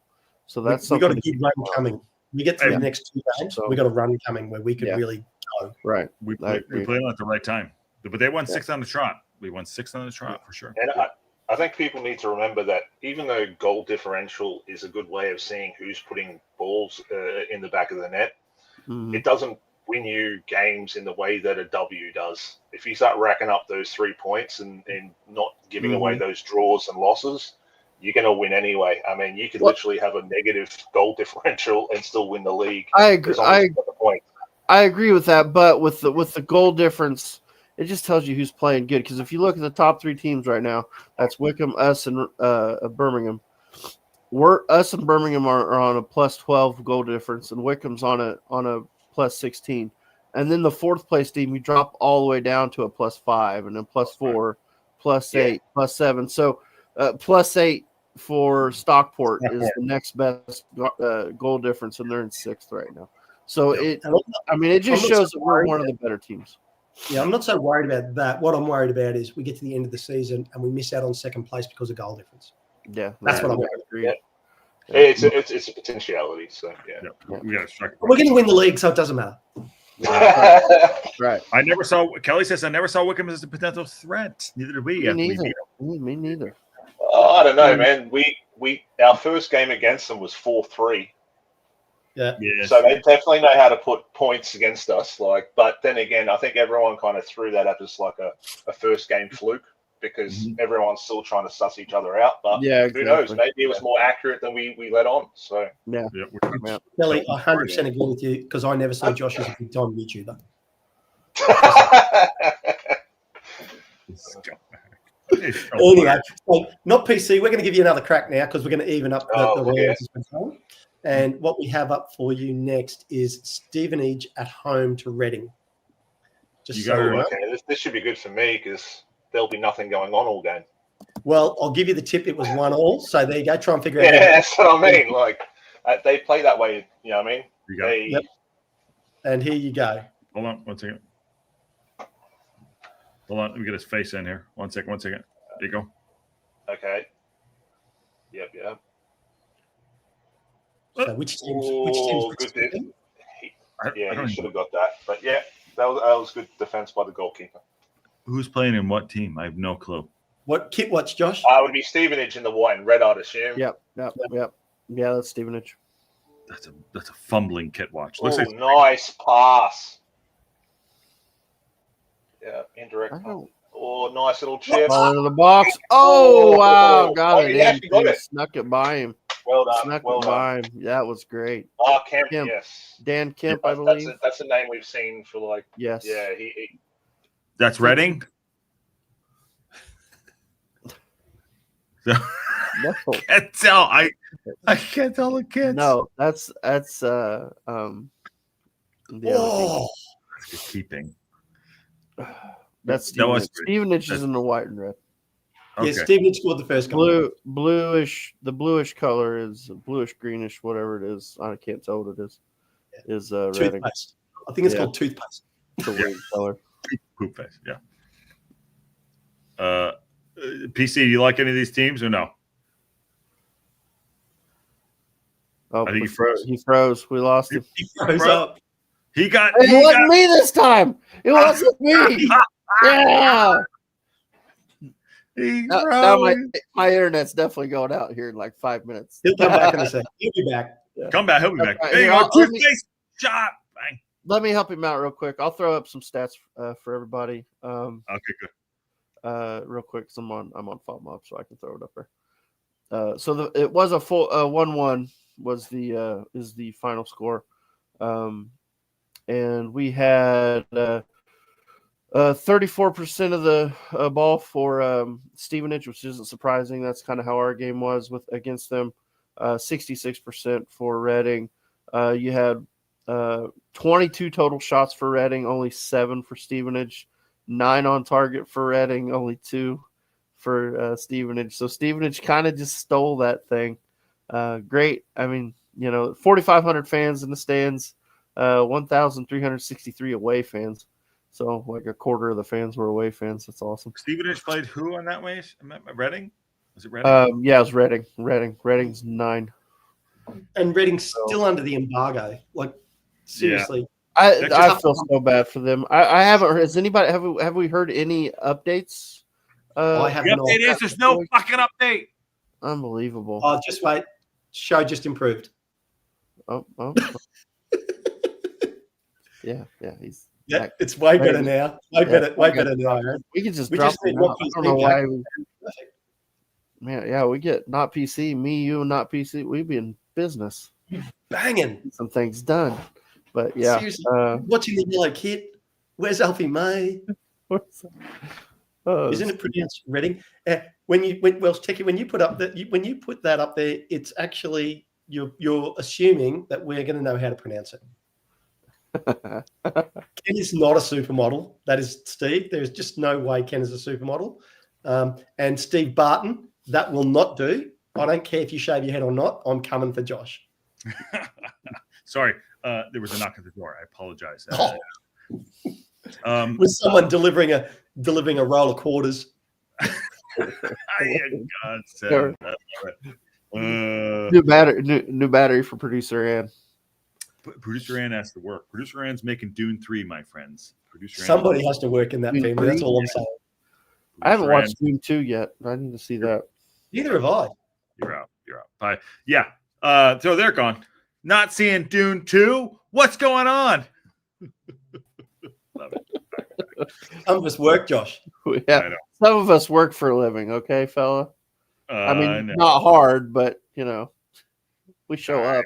So that's we got a something good run coming. We get through the next 2 games. So, we got a run coming where we could really go. Right. We played them at the right time. But they won 6 on the trot. We won 6 on the trot for sure. And I think people need to remember that even though goal differential is a good way of seeing who's putting balls in the back of the net, it doesn't win you games in the way that a W does. If you start racking up those 3 points and not giving away those draws and losses, you're going to win anyway. I mean, you could literally have a negative goal differential and still win the league. I agree. I agree with that, but with the goal difference, it just tells you who's playing good. Because if you look at the top 3 teams right now, that's Wickham, us, and Birmingham. Us and Birmingham are on a plus 12 goal difference, and Wickham's on a plus 16. And then the 4th place team, you drop all the way down to a plus 5, and then plus 4, plus 8, plus 7. So plus 8 for Stockport is the next best goal difference, and they're in 6th right now. So it just shows that we're one of the better teams. Yeah, I'm not so worried about that. What I'm worried about is we get to the end of the season and we miss out on 2nd place because of goal difference. Yeah, that's what I'm worried about. Yeah. It's a potentiality. So we got to strike. We're going to win the league, so it doesn't matter. Right. Kelly says I never saw Wickham as a potential threat. Neither did we. Me neither. I don't know, man. Our first game against them was 4-3. Yeah. Yes. So they definitely know how to put points against us. But then again, I think everyone kind of threw that up as like a first game fluke because everyone's still trying to suss each other out. But who knows? Maybe it was more accurate than we let on. So Kelly, I 100% agree with you because I never saw Josh as a big time YouTuber. Anyway, not PC. We're going to give you another crack now because we're going to even up the royalties. And what we have up for you next is Stevenage at home to Reading. This should be good for me because there'll be nothing going on all game. Well, I'll give you the tip. It was 1-1. So there you go. Try and figure out. Yeah, that's what I mean. They play that way. You know what I mean? Yep. And here you go. Hold on 1 second. Hold on. Let me get his face in here. 1 second. There you go. Okay. Yep. So which team's good dip. He should have got that. But yeah, that was good defense by the goalkeeper. Who's playing in what team? I have no clue. What kit watch, Josh? It would be Stevenage in the white and red, I'd assume. Yep. Yeah, that's Stevenage. That's a fumbling kit watch. Looks like nice pass. Yeah, indirect. Nice little chip. Ball into the box. Oh, wow. Got it. He actually got it. Snuck it by him. Well done. Snuck it by him. That was great. Kemp, yes. Dan Kemp, I believe. That's a name we've seen for Yes. Yeah, That's Reading? No. I can't tell. I can't tell the kids. No, that's keeping. That's Stevenage. Stevenage is in the white and red. Okay. Yeah, Stevenage scored the first goal. Bluish. The bluish color is bluish greenish, whatever it is. I can't tell what it is. Is Reading. I think it's Yeah. called toothpaste. It's a weird color. Poop face. Yeah. PC, do you like any of these teams or no? Oh, I think he froze. He froze. We lost him. He froze up. He got. It wasn't me this time. It wasn't me. Yeah. He Now froze. my internet's definitely going out here in like 5 minutes. He'll come back in a second. He'll be back. Come back. He'll be back. Okay, There you here, go. Toothpaste shot. Bang. Let me help him out real quick. I'll throw up some stats for everybody. Okay, good. Real quick, 'cause I'm on FOMO, so I can throw it up there. So it was a full 1-1 was is the final score, and we had 34% of the ball for Stevenage, which isn't surprising. That's kind of how our game was against them. 66% for Reading. You had 22 total shots for Reading, only 7 for Stevenage. 9 on target for Reading, only 2 for Stevenage. So Stevenage kind of just stole that thing. Great. I mean, 4,500 fans in the stands, 1,363 away fans. So like a quarter of the fans were away fans. That's awesome. Stevenage played who on that way? Reading? Was it Reading? Yeah, it was Reading. Reading's 9. And Reading's still under the embargo. Like, seriously. I feel so bad for them. I haven't heard. Has anybody have we heard any updates? I have The not. update is there's no fucking update. Unbelievable. Oh, just wait. Show just improved. Oh. yeah. He's Yeah, it's way better now. Way better now. Aaron. we can just We drop just need him out. I one don't know PC why. back. Man, yeah, we get not PC, me, you, and not PC. We'd be in business. Banging. Some things done. But yeah. Seriously, watching the yellow kit. Where's Alfie May? Isn't it pronounced Reading? When you put that up there, it's actually you're assuming that we're going to know how to pronounce it. Ken is not a supermodel. That is Steve. There's just no way Ken is a supermodel. And Steve Barton, that will not do. I don't care if you shave your head or not. I'm coming for Josh. Sorry, there was a knock at the door. I apologize. Was someone delivering a roll of quarters? God said New battery for producer Ann. Producer Ann has to work. Producer Ann's making Dune 3, my friends. Somebody has to work in that family. That's all I'm saying. I haven't watched Dune 2 yet. I need to see that. Neither have I. You're out. Bye. Yeah. So they're gone. Not seeing Dune 2. What's going on? Love it. Some of us work, Josh. Yeah. Some of us work for a living, okay, fella? I mean, not hard, but, we show up.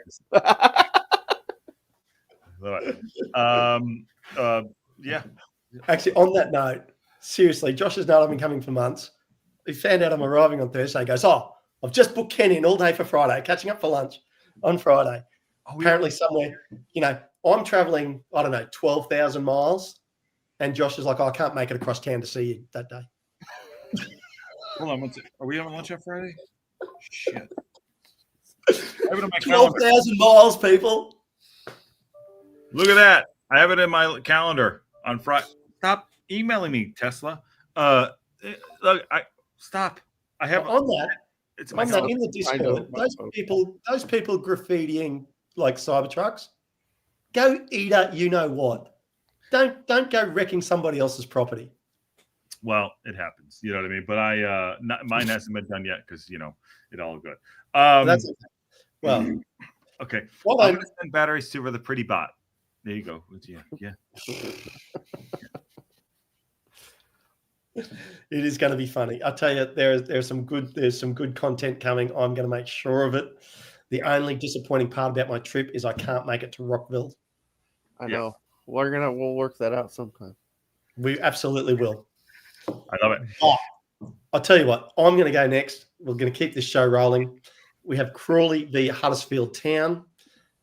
Yeah. Actually, on that note, seriously, Josh has not been coming for months. He found out I'm arriving on Thursday. He goes, I've just booked Ken in all day for Friday, catching up for lunch on Friday. Apparently somewhere, I'm traveling, 12,000 miles. And Josh is like, I can't make it across town to see you that day. Hold on. Are we having lunch on Friday? Shit. 12,000 miles, people. Look at that. I have it in my calendar on Friday. Stop emailing me, Tesla. Look, stop. I have on that. It's in the Discord. Those people graffitiing like Cybertrucks. Go eat at you know what. Don't go wrecking somebody else's property. Well, it happens. You know what I mean? But mine hasn't been done yet because it all good. That's okay. Well, okay. Well, I'm going to send batteries to the pretty bot. There you go. Yeah. It is going to be funny. I'll tell you, there's some good content coming. I'm going to make sure of it. The only disappointing part about my trip is I can't make it to Rockville. I know. We'll work that out sometime. We absolutely will. I love it. I'll tell you what. I'm going to go next. We're going to keep this show rolling. We have Crawley v Huddersfield Town,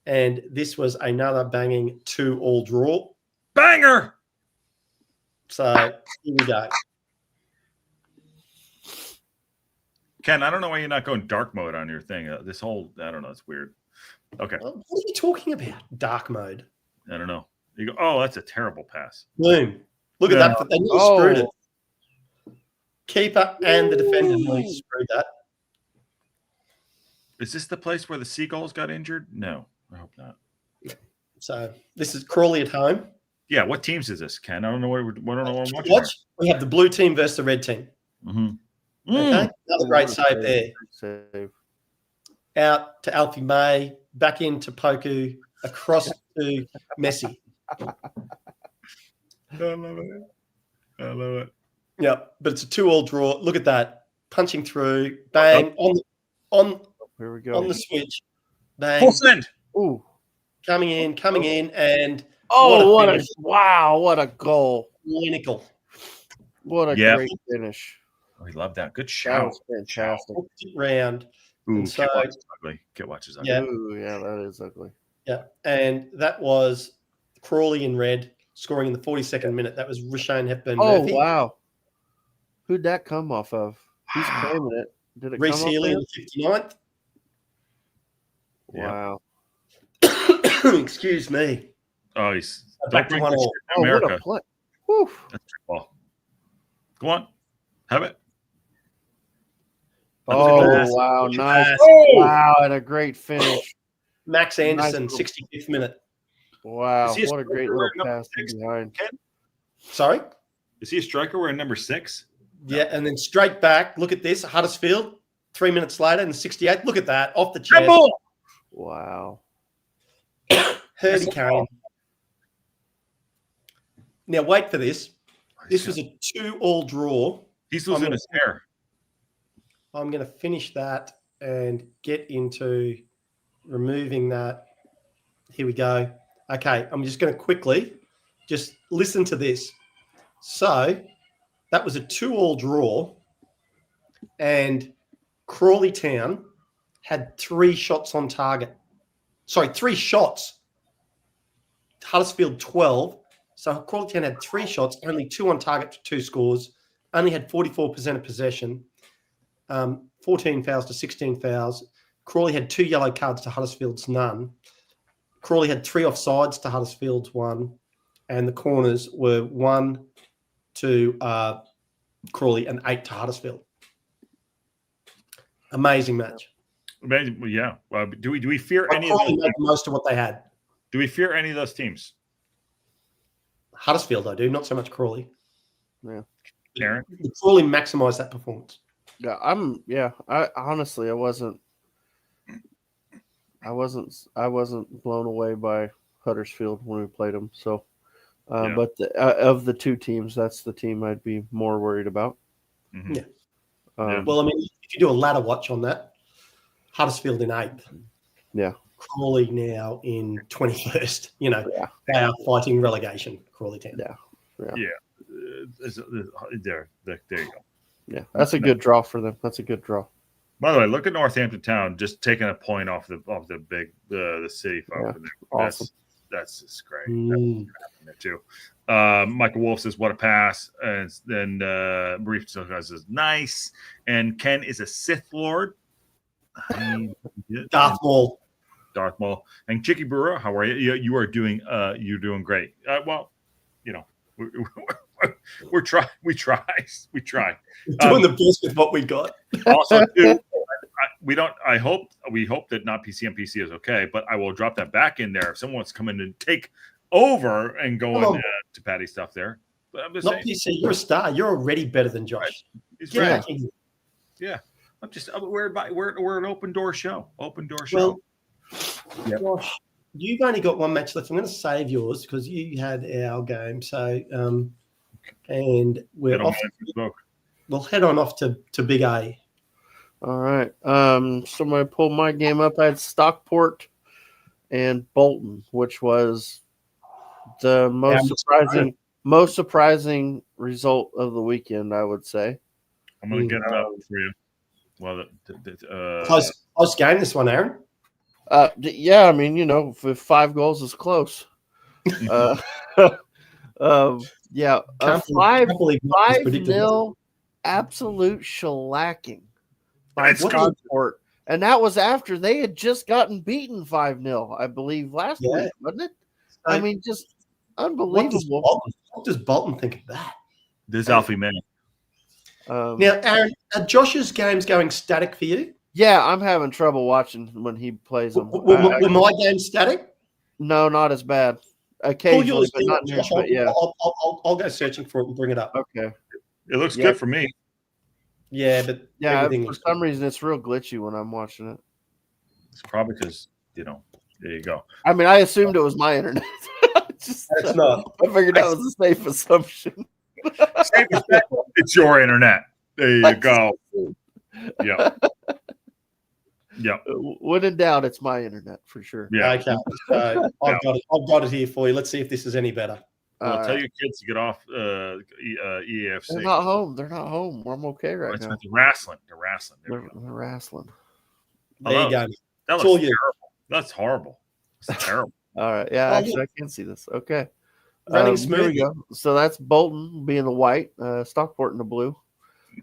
and this was another banging 2-2 draw. Banger. So here we go. Ken, I don't know why you're not going dark mode on your thing. I don't know. It's weird. Okay. What are you talking about? Dark mode. I don't know. You go, oh, that's a terrible pass. Boom. Look at Yeah. that. They nearly screwed it. Oh, Keeper and the defender nearly screwed that. Is this the place where the Seagulls got injured? No, I hope not. So this is Crawley at home. Yeah, what teams is this, Ken? I don't know what I'm watching. Watch. We have the blue team versus the red team. Mm-hmm. Okay. Another great save there. Save. Out to Alfie May, back into Poku, across to Messi. I love it. I love it. Yeah, but it's a 2-2 draw. Look at that. Punching through. Bang. On Here we go. the switch. Bang. Full send. Ooh. Coming in, and Oh, What a what a goal. clinical. What a Yeah. great finish. Oh, we love that. Good That shout. was fantastic. Hooked it round. Ooh, And so- Kit Watch is ugly. Kit Watch is ugly. Yeah. Ooh, yeah, that is ugly. Yeah, and that was Crawley in red, scoring in the 42nd minute. That was Rashane Hepburn Oh, Murphy. wow. Who'd that come off of? Who's claiming it? Did it Reece come off Healy in him? the 59th. Yeah. Wow. Excuse me. Oh, he's Back to don't bring 1-1. this shit to Oh, what America. a play. Whew. That's trick ball. Go on. Have it. Oh, pass. wow. Good Nice. pass. Wow, and a great finish. Max Anderson, Nice. 65th minute. Wow, Is he a what a great striker little wearing number pass 6? behind. Sorry? Is he a striker wearing number 6? Yeah, and then straight back. Look at this. Huddersfield, 3 minutes later in the 68th. Look at that. Off the chest. Wow. Hurdy Kane. Now, wait for this. This was a 2-2 draw. He's losing his hair. I'm going to finish that and get into removing that. Here we go. Okay, I'm just going to quickly just listen to this. So that was a 2-2 draw, and Crawley Town had 3 shots on target. Sorry, 3 shots. Huddersfield 12. So Crawley Town had 3 shots, only 2 on target for 2 scores, only had 44% of possession. 14 fouls to 16 fouls. Crawley had 2 yellow cards to Huddersfield's none. Crawley had 3 offsides to Huddersfield's 1. And the corners were 1 to Crawley and 8 to Huddersfield. Amazing match. Amazing. Well, yeah. Do we fear But any of Crawley those? made the most of what they had. Do we fear any of those teams? Huddersfield, I do, not so much Crawley. Aaron? Crawley maximised that performance. Yeah, I honestly I wasn't blown away by Huddersfield when we played them. So Yeah. but of the 2 teams, that's the team I'd be more worried about. Mhm. Yeah. Yeah. Well, I mean, if you do a ladder watch on that, Huddersfield in 8th. Yeah. Crawley now in 21st. You know, Yeah. they are fighting relegation, Crawley Town. Yeah. There you go. Yeah, that's a good draw for them. That's a good draw. By the way, look at Northampton Town just taking a point off the big the city folk. Yeah, in there. awesome. That's just great. Mm. There too. Michael Wolf says, "What a pass!" And then Brief says, "Nice." And Ken is a Sith Lord. Darth Maul. Darth Maul. And Chicky Brewer, how are you? You are doing. You're doing great. Well, you know, we try. We're doing the best with what we got. Also, too, we hope that not PC and PC is okay, but I will drop that back in there if someone wants to come in and take over and go Come on. to Patty stuff there. But I'm just Not saying, PC. You're a star. You're already better than Josh. he's Get right. back in. I'm just we're an open door show. Open door show. Well, Josh, you've only got 1 match left. I'm going to save yours because you had our game. So, and we're Get on off. my smoke. We'll head on off to Big A. All right. Somebody pulled my game up. I had Stockport and Bolton, which was the most surprising result of the weekend, I would say. I'm going to get it up for you. Well, Close game, this one, Aaron. Yeah, I mean, if 5 goals is close. Yeah, Can't 5-0 absolute shellacking by That's good. Stockport. And that was after they had just gotten beaten 5-0, I believe, last week, wasn't it? I mean, just unbelievable. What does Bolton think of that? This Alfie man. Now, Aaron, are Josh's games going static for you? Yeah, I'm having trouble watching when he plays them. Were my games static? No, not as bad. Pull Occasionally, yours, but not near. Josh. But yeah. I'll go searching for it and bring it up. Okay. It looks Yeah. good for me. Yeah, but Yeah, everything for looks some reason it's real glitchy when I'm watching it. It's probably because, there you go. I mean, I assumed it was my internet. It's not. I figured that was a safe assumption. Safe as that, it's your internet. There you go. Yeah. Yeah. When in doubt, it's my internet for sure. Yeah. Okay. I've got it here for you. Let's see if this is any better. Well, tell your kids to get off EAFC. They're not home. I'm okay right now. They're wrestling. They're wrestling. They're wrestling. There you go. That looks terrible. That's horrible. It's terrible. All right. Yeah, actually, I can see this. Okay. Running Here smooth. we go. So that's Bolton being the white, Stockport in the blue.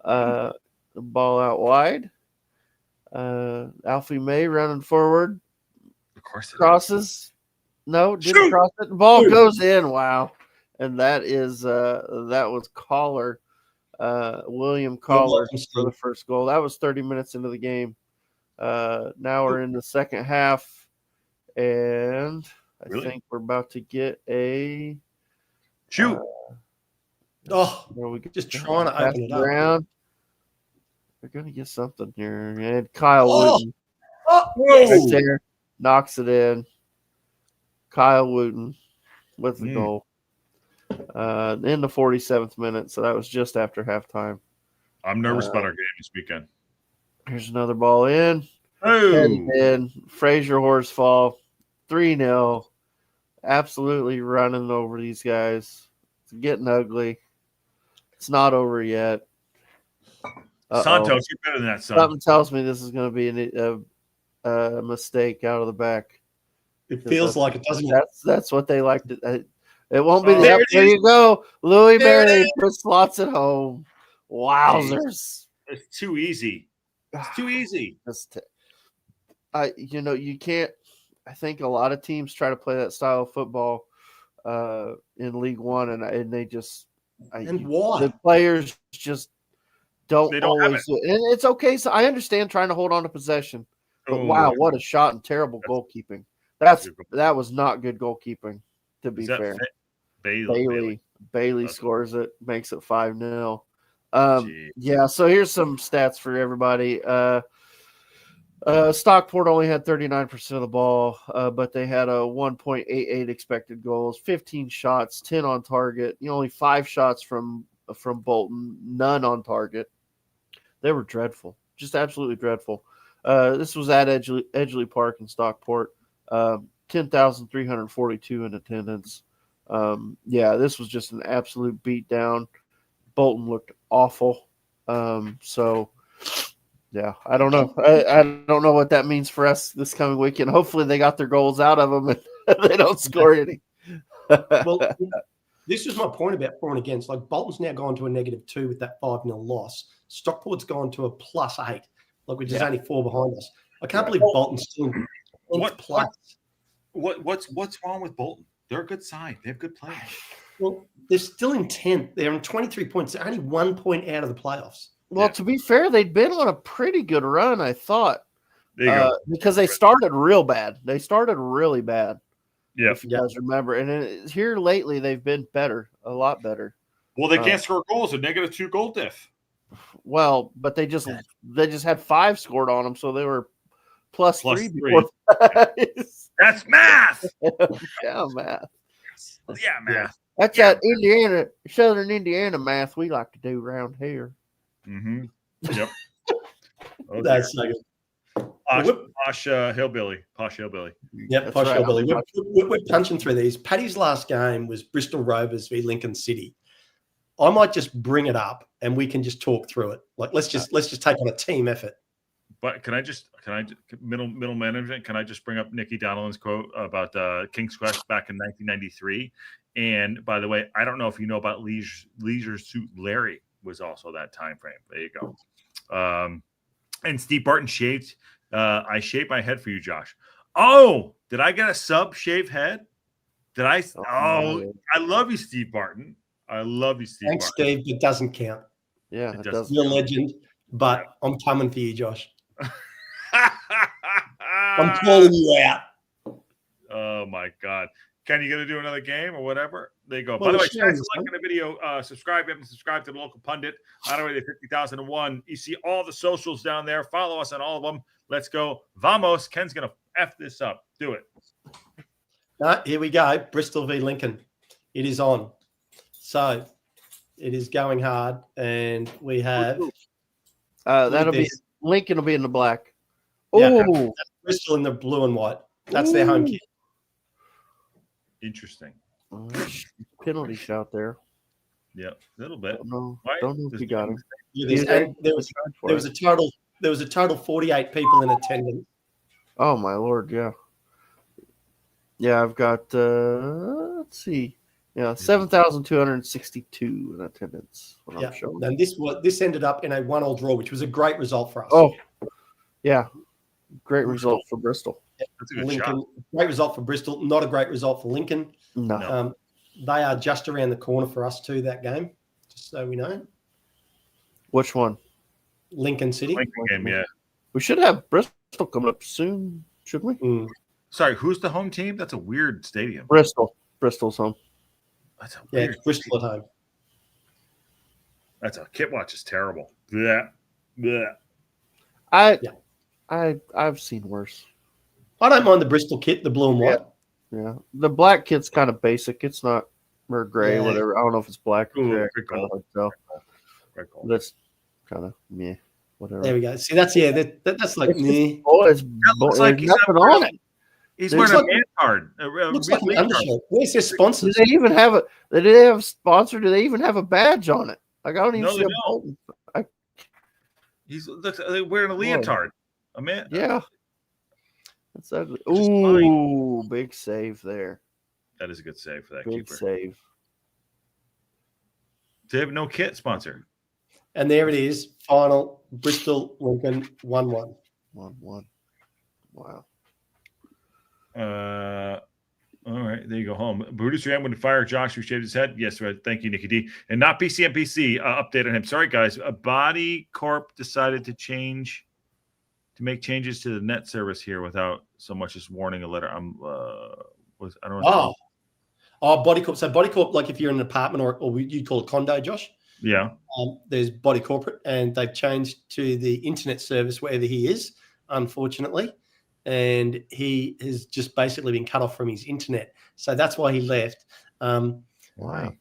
The ball out wide. Alfie May running forward. Of course. Crosses. No, didn't cross it. The ball goes in. Wow. And that was Collar, William Collar for the first goal. That was 30 minutes into the game. Now we're in the second half, and I think we're about to get a shoot. Just trying to open it up. Around. We're gonna get something here. And Kyle Wooten, Yes. right there, knocks it in. Kyle Wooten with the goal. In the 47th minute, so that was just after halftime. I'm nervous about our game this weekend. Here's another ball in. Oh, Fraser Horsfall, 3-0. Absolutely running over these guys. It's getting ugly. It's not over yet. Santos, you're better than that, son. Something tells me this is going to be a mistake out of the back. It feels like it, doesn't. That's what they like to. It won't be there you go. Louis Berry slots it home. Wowzers. It's too easy. It's too easy. You can't. I think a lot of teams try to play that style of football in League One, and they just why the players just don't always. And it's okay. So I understand trying to hold on to possession, but wow, what a shot and terrible goalkeeping. That was not good goalkeeping. To be fair, Bailey scores it, makes it 5-0. Yeah, so here's some stats for everybody. Stockport only had 39% of the ball, but they had a 1.88 expected goals, 15 shots, 10 on target. Only 5 shots from Bolton, none on target. They were dreadful, just absolutely dreadful. This was at Edgeley Park in Stockport. 10,342 in attendance. This was just an absolute beatdown. Bolton looked awful. So Yeah, I don't know. I don't know what that means for us this coming weekend. Hopefully they got their goals out of them and they don't score any. Well, this was my point about for and against. Like Bolton's now gone to a -2 with that 5-0 loss. Stockport's gone to a +8, like which is only 4 behind us. I can't believe Bolton's still What's wrong with Bolton? They're a good side. They have good players. Well, they're still in 10th. They're on 23 points. They're only 1 point out of the playoffs. Well, to be fair, they'd been on a pretty good run, I thought. There you go. Because they started real bad. They started really bad. Yeah. If you guys remember. And here lately, they've been better, a lot better. Well, they can't score goals. A -2 goal diff. Well, but they just had 5 scored on them, so they were +3 before. That's math. Yeah, math. Yeah, math. That's that Indiana, Southern Indiana math we like to do around here. Mm-hmm. Yep. That's so good. Posh hillbilly. Yep, posh hillbilly. We're punching through these. Paddy's last game was Bristol Rovers v Lincoln City. I might just bring it up and we can just talk through it. Like let's just take on a team effort. But can I middle management? Can I just bring up Nicky Donnellan's quote about King's Quest back in 1993? And by the way, I don't know if you know about Leisure Suit Larry was also that time frame. There you go. And Steve Barton shaved. I shaved my head for you, Josh. Oh, did I get a sub shave head? Did I? Oh, Oh, I love you, Steve Barton. I love you, Steve Thanks, Barton. Steve. It doesn't count. yeah, It it doesn't. does. You're a legend, but I'm coming for you, Josh. I'm calling you out. Oh my God. Ken, you gonna do another game or whatever? There you go. Well, By the way, sure, guys, liking the video, subscribe. If you haven't subscribed to the local pundit. By the way, the 50,001. You see all the socials down there. Follow us on all of them. Let's go. Vamos. Ken's gonna F this up. Do it. Here we go. Bristol v Lincoln. It is on. So it is going hard, and we have That'll be this. Lincoln will be in the black. Yeah. Oh, Bristol in the blue and white. That's their home kit. Interesting. penalty shot there. Yeah, a little bit. Don't Why? know if he got him. And there was a total 48 people in attendance. Oh my lord, yeah. Yeah, I've got let's see. Yeah, 7,262 in attendance. What Yeah, I'm showing. and this ended up in a 1-1 draw, which was a great result for us. Oh, yeah, great result for Bristol. That's a good Lincoln, shot. great result for Bristol, not a great result for Lincoln. No. They are just around the corner for us too, that game, just so we know. Which one? Lincoln City. Lincoln game, yeah. We should have Bristol coming up soon, shouldn't we? Sorry, who's the home team? That's a weird stadium. Bristol's home. That's a Yeah, weird. it's Bristol at home. That's a kit watch is terrible. Yeah. Yeah. I've seen worse. I don't mind the Bristol kit, the blue and white. Yeah, the black kit's kind of basic. It's not or gray, Yeah. whatever. I don't know if it's black or Ooh, gray. good call. Great call. That's kind of meh. Whatever. There we go. See, that's that's like me. Oh, it's looks like there's he's nothing not on it. He's Looks wearing a like- man card. Looks like an man card. undershirt. Where's their Do sponsors? they even have a? Do they have a sponsor? Do they even have a badge on it? Like I don't even No, see they a don't. button. He's looks wearing a leotard. A man. Yeah, that's ugly. Just Ooh, big save there. That is a good save for that Big keeper. save. They have no kit sponsor. And there it is. Final Bristol Lincoln 1-1. 1-1. Wow. All right, there you go home. Brutus Ram would fire Josh who shaved his head. Yes, right. Thank you, Nikki D. And not PCMPC. Update on him. Sorry, guys. A Body Corp decided to make changes to the net service here without so much as warning a letter. I don't know. Body Corp. So Body Corp, like if you're in an apartment or you call it condo, Josh. Yeah. There's Body Corporate, and they've changed to the internet service wherever he is, unfortunately. And he has just basically been cut off from his internet. So that's why he left. Wow.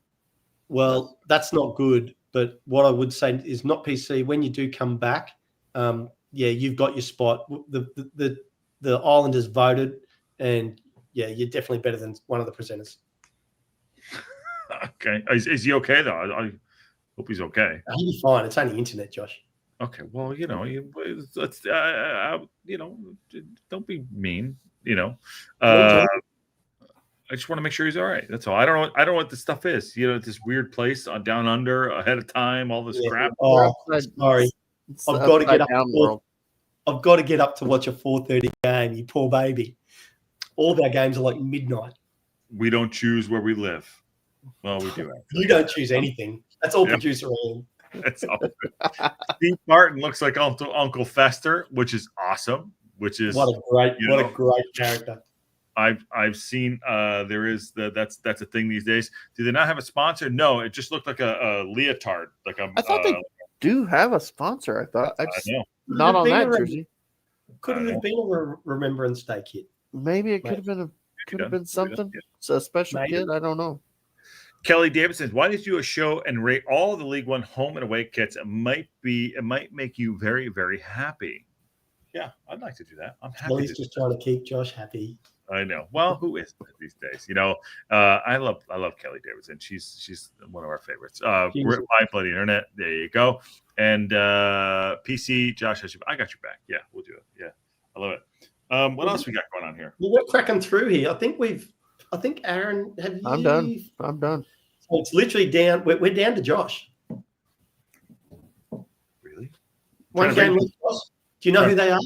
Well, that's not good. But what I would say is not PC. When you do come back, you've got your spot. The Islanders voted, and you're definitely better than one of the presenters. Okay. Is he okay though? I hope he's okay. He'll be fine. It's only internet, Josh. Okay. Well, let's don't be mean. I just want to make sure he's all right. That's all. I don't know what this stuff is. This weird place on down under ahead of time. All this crap. Oh, sorry. It's I've the got to get upside up. down world. I've got to get up to watch a 4:30 game. You poor baby. All of our games are like midnight. We don't choose where we live. Well, we do. You don't choose anything. That's all producer Ian. That's all. Steve Martin looks like Uncle Fester, which is awesome. What a great character. I've seen that's a thing these days. Do they not have a sponsor? No, it just looked like a leotard. I thought they do have a sponsor. I thought I know. not on that jersey. Could it have been a Remembrance Day kit? Maybe it could have been something. It's a special kid. I don't know. Kelly Davidson, why did you do a show and rate all the League One home and away kits? It might make you very, very happy. Yeah, I'd like to do that. I'm happy. He's just trying to keep Josh happy. I know. Well, who isn't these days? I love Kelly Davidson. She's one of our favorites. We're at My Bloody Internet. There you go. And PC, Josh, I got your back. Yeah, we'll do it. Yeah, I love it. What else we got going on here? Well, we're cracking through here. I think Aaron, have you? I'm done. So it's literally down. We're down to Josh. Really? One game left, Josh. Do you know who they are?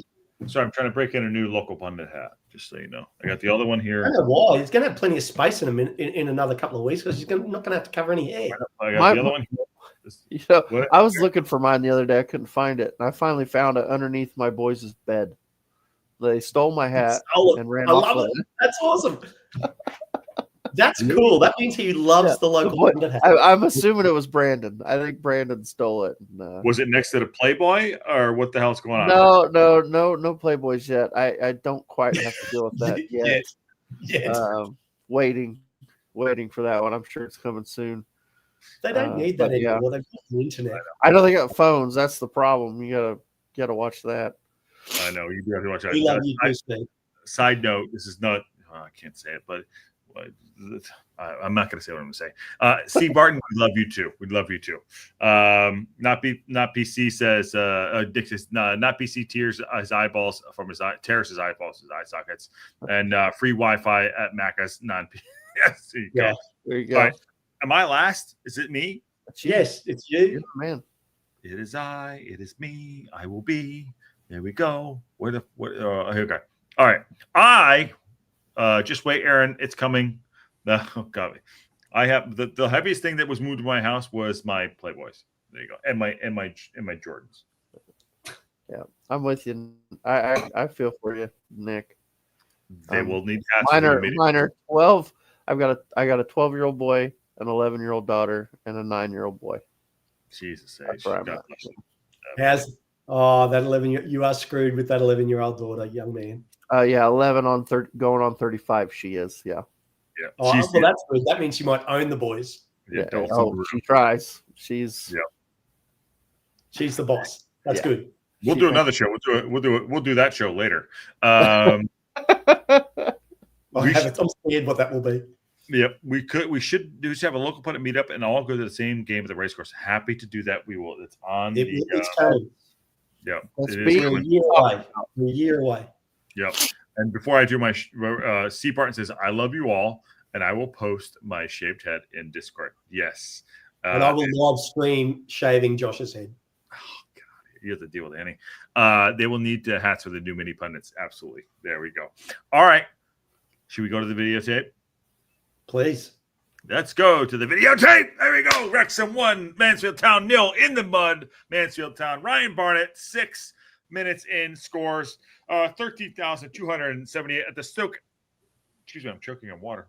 Sorry, I'm trying to break in a new local pundit hat. Just so you know, I got the other one I here. don't know why. He's going to have plenty of space in another couple of weeks because he's not going to have to cover any air. I got the other one here. You know, What? I was looking for mine the other day. I couldn't find it, and I finally found it underneath my boys' bed. They stole my hat and ran I off love with it. That's awesome. That's cool. That means he loves the local pundit hat. I'm assuming it was Brandon. I think Brandon stole it. Was it next to the Playboy, or what the hell's going on? No Playboys yet. I don't quite have to deal with that yet. Yes. Waiting for that one. I'm sure it's coming soon. They don't need that anymore. Yeah. They've got the internet. I know they got phones. That's the problem. You gotta watch that. I know you do have to watch that. We love you too, Steve. Side note: this is not. I can't say it, but I'm not going to say what I'm going to say. Steve Barton, we love you too. We love you too. Not PC says Dick says not PC tears his eyeballs from his eye, tears his eyeballs, his eye sockets, and free Wi-Fi at Macca's non. Yes, there you go. There you go. Right. Am I last? Is it me? Yes, it's you. You're the man. It is I. It is me. I will be. There we go. Here we go. All right. Just wait, Aaron. It's coming. Oh God. I have the heaviest thing that was moved to my house was my Playboys. There you go. And my Jordans. Yeah, I'm with you. I feel for you, Nick. They will need mine are 12. I got a 12-year-old boy, an 11-year-old daughter, and a 9-year-old boy. Jesus, that 11 you are screwed with that 11-year-old daughter, young man. 11 on 30, going on 35. She is, yeah. Oh, well, that's good. That means she might own the boys. Yeah. She tries. She's the boss. That's good. We'll do another show. We'll do that show later. I'm scared what that will be. Yep, we should just have a local pundit meetup and all go to the same game at the racecourse. Happy to do that. We will. It's on. It's coming. Yeah, we're a year away. Yep. And before I do my C. Barton says, "I love you all," and I will post my shaved head in Discord. Yes, and I will live stream shaving Josh's head. Oh God, you have to deal with Annie. They will need hats for the new mini pundits. Absolutely. There we go. All right. Should we go to the videotape? Please. Let's go to the videotape. There we go. Wrexham 1, Mansfield Town 0 in the mud. Mansfield Town. Ryan Barnett, 6 minutes in, scores 13,278 at the Stoke. Excuse me, I'm choking on water.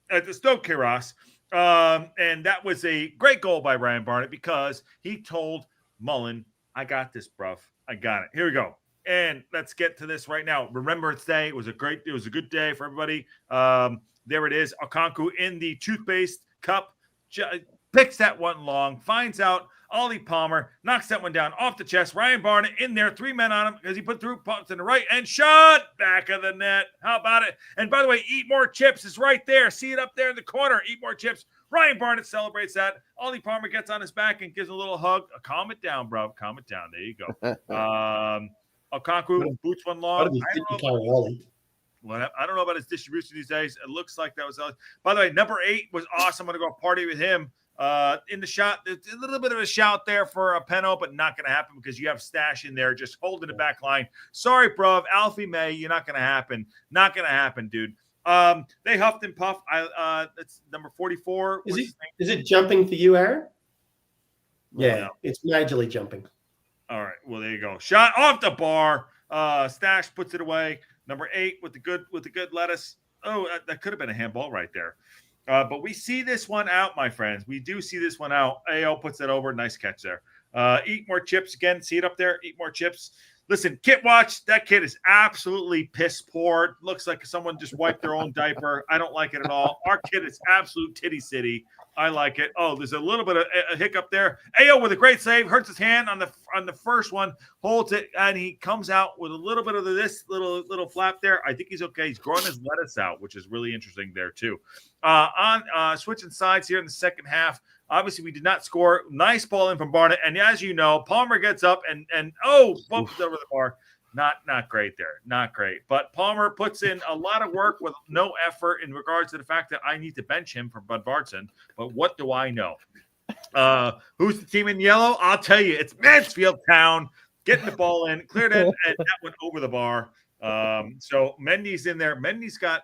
At the Stoke Kairos. And that was a great goal by Ryan Barnett because he told Mullen, I got this, bruv. I got it. Here we go. And let's get to this right now. Remembrance Day. It was a good day for everybody. There it is. Okonkwo in the toothpaste cup. Picks that one long. Finds out Ollie Palmer. Knocks that one down off the chest. Ryan Barnett in there. 3 men on him because he put through pumps in the right and shot back of the net. How about it? And by the way, Eat More Chips is right there. See it up there in the corner. Eat More Chips. Ryan Barnett celebrates that. Ollie Palmer gets on his back and gives a little hug. Calm it down, bro. Calm it down. There you go. Okonkwo boots one long. I don't know about his distribution these days. It looks like that was. By the way, number 8 was awesome. I'm going to go party with him. In the shot, there's a little bit of a shout there for a penalty, but not going to happen because you have Stash in there just holding the back line. Sorry, bro. Alfie May, you're not going to happen. Not going to happen, dude. They huffed and puffed. That's number 44. Is it jumping for you, Aaron? Yeah, it's majorly jumping. All right. Well, there you go. Shot off the bar. Stash puts it away. Number 8 with the good lettuce. Oh, that could have been a handball right there. But we see this one out, my friends. We do see this one out. AO puts it over. Nice catch there. Eat More Chips again. See it up there? Eat More Chips. Listen, Kit Watch, that kid is absolutely piss poor. Looks like someone just wiped their own diaper. I don't like it at all. Our kid is absolute titty city. I like it. Oh, there's a little bit of a hiccup there. AO with a great save. Hurts his hand on the first one. Holds it, and he comes out with a little bit of this little flap there. I think he's okay. He's growing his lettuce out, which is really interesting there too. Switching sides here in the second half. Obviously, we did not score. Nice ball in from Barnett. And as you know, Palmer gets up and bumps over the bar. Not great there. Not great. But Palmer puts in a lot of work with no effort in regards to the fact that I need to bench him for Bud Barton. But what do I know? Who's the team in yellow? I'll tell you. It's Mansfield Town. Getting the ball in. Cleared it, and that went over the bar. So Mendy's in there. Mendy's got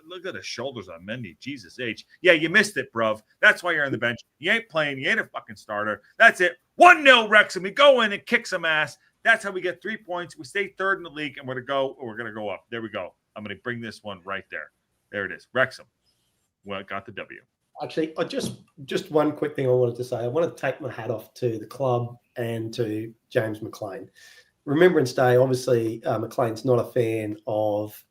look at the shoulders on Mendy. Jesus H. Yeah, you missed it, bruv. That's why you're on the bench. You ain't playing. You ain't a fucking starter. That's it. 1-0 Wrexham. We go in and kick some ass. That's how we get 3 points. We stay third in the league, and we're gonna go up. There we go. I'm gonna bring this one right there. There it is. Wrexham. Well, got the W. Actually, I just one quick thing I wanted to say. I want to take my hat off to the club and to James McLean. Remembrance Day, obviously, McLean's not a fan of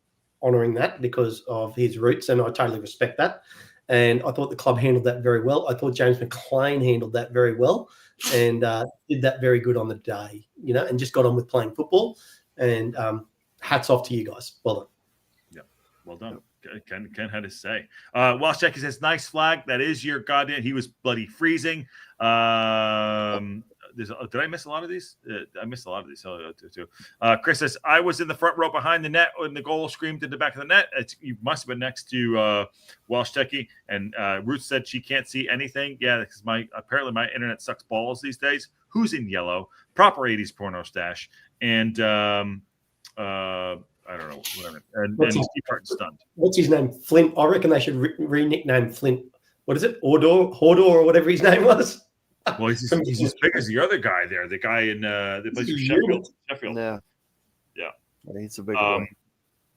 honouring that because of his roots, and I totally respect that. And I thought the club handled that very well. I thought James McLean handled that very well and did that very good on the day, and just got on with playing football. And hats off to you guys. Well done. Yeah, well done. Ken had to say. Welsh Jackie says, nice flag. That is your goddamn. He was bloody freezing. Did I miss a lot of these? I missed a lot of these. Too. Chris says, I was in the front row behind the net when the goal screamed in the back of the net. You must have been next to Welsh Jackie. And Ruth said she can't see anything. Yeah, because apparently my internet sucks balls these days. Who's in yellow? Proper 80s porno stash. And I don't know, whatever. And he's stunned. What's his name? Flint. I reckon they should re-nickname Flint. What is it? Hodor or whatever his name was. Well, he's as big as the other guy there. The guy in the place in Sheffield. Yeah. He's a big one.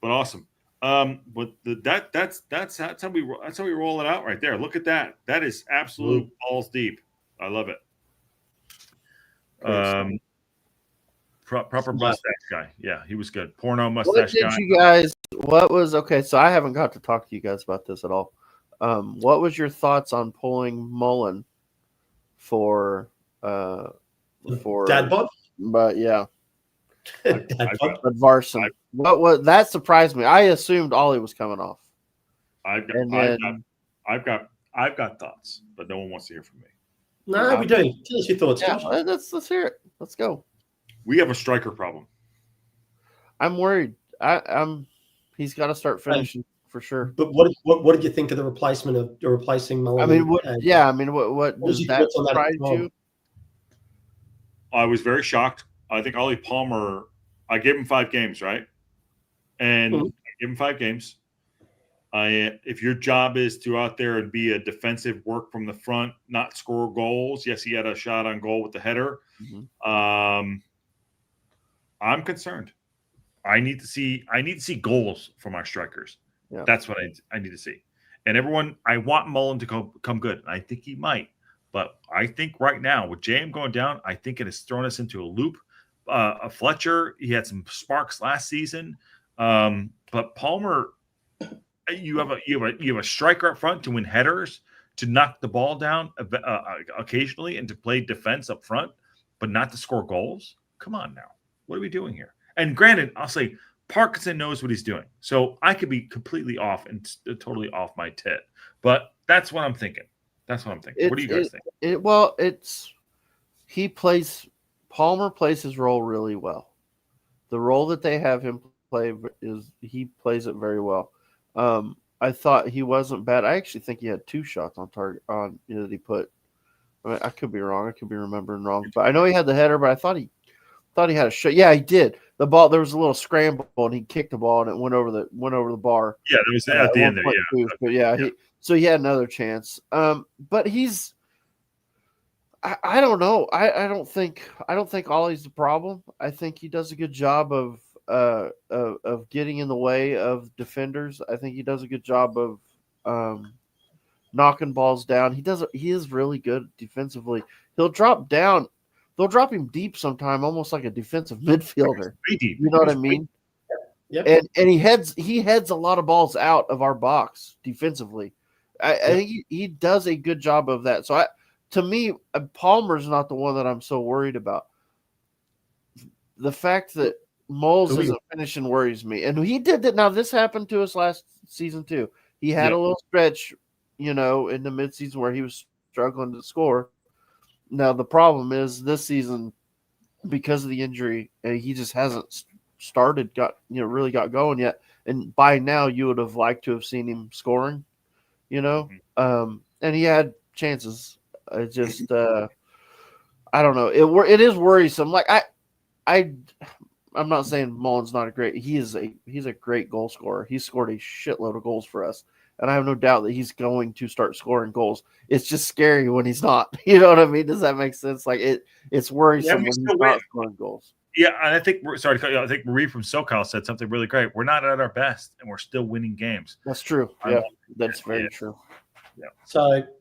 But awesome. But that's how we roll it out right there. Look at that. That is absolute balls deep. I love it. Proper mustache guy. Yeah, he was good. Porno mustache guy. Okay, so I haven't got to talk to you guys about this at all. What was your thoughts on pulling Mullen for Dad bod? But yeah. But Varson. That surprised me. I assumed Ollie was coming off. I've got thoughts, but no one wants to hear from me. No, we do. Tell us your thoughts. Yeah, let's hear it. Let's go. We have a striker problem. I'm worried. He's got to start finishing for sure. But what did you think of the replacing Mullen? I mean, what does that surprise you? I was very shocked. I think Ollie Palmer. I gave him 5 games, right? And I gave him 5 games. If your job is to out there and be a defensive work from the front, not score goals. Yes, he had a shot on goal with the header. Mm-hmm. I'm concerned. I need to see goals from our strikers. Yeah. That's what I need to see. And everyone, I want Mullen to come good. I think he might. But I think right now, with JM going down, I think it has thrown us into a loop. Fletcher, he had some sparks last season. But Palmer, you have a striker up front to win headers, to knock the ball down occasionally, and to play defense up front, but not to score goals. Come on now. What are we doing here? And granted, I'll say Parkinson knows what he's doing. So I could be completely off and totally off my tit. But that's what I'm thinking. What do you guys think? Palmer plays his role really well. The role that they have him play he plays it very well. I thought he wasn't bad. I actually think he had 2 shots on target that he put. I could be wrong. I could be remembering wrong. But I know he had the header, but I thought he had a shot. Yeah, he did. The ball, there was a little scramble and he kicked the ball and it went over the bar. Yeah, it was at the end there. Yeah. But yeah, so he had another chance. But I don't know. I don't think Ollie's the problem. I think he does a good job of getting in the way of defenders. I think he does a good job of knocking balls down. He is really good defensively. He'll drop down. They'll drop him deep sometime, almost like a defensive midfielder. You know what I mean? Yep. And he heads a lot of balls out of our box defensively. I think he does a good job of that. So to me, Palmer's not the one that I'm so worried about. The fact that Moles isn't finishing worries me. And he did that. Now, this happened to us last season too. He had a little stretch, in the midseason where he was struggling to score. Now, the problem is this season, because of the injury, he just hasn't really got going yet. And by now, you would have liked to have seen him scoring, and he had chances. I just, I don't know. It is worrisome. Like I'm not saying Mullen's not a great. He's a great goal scorer. He's scored a shitload of goals for us, and I have no doubt that he's going to start scoring goals. It's just scary when he's not. You know what I mean? Does that make sense? Like it's worrisome when he's not scoring goals. Yeah, and I think sorry to cut you off. I think Marie from SoCal said something really great. We're not at our best, and we're still winning games. That's true. Yeah, that's very true. Yeah.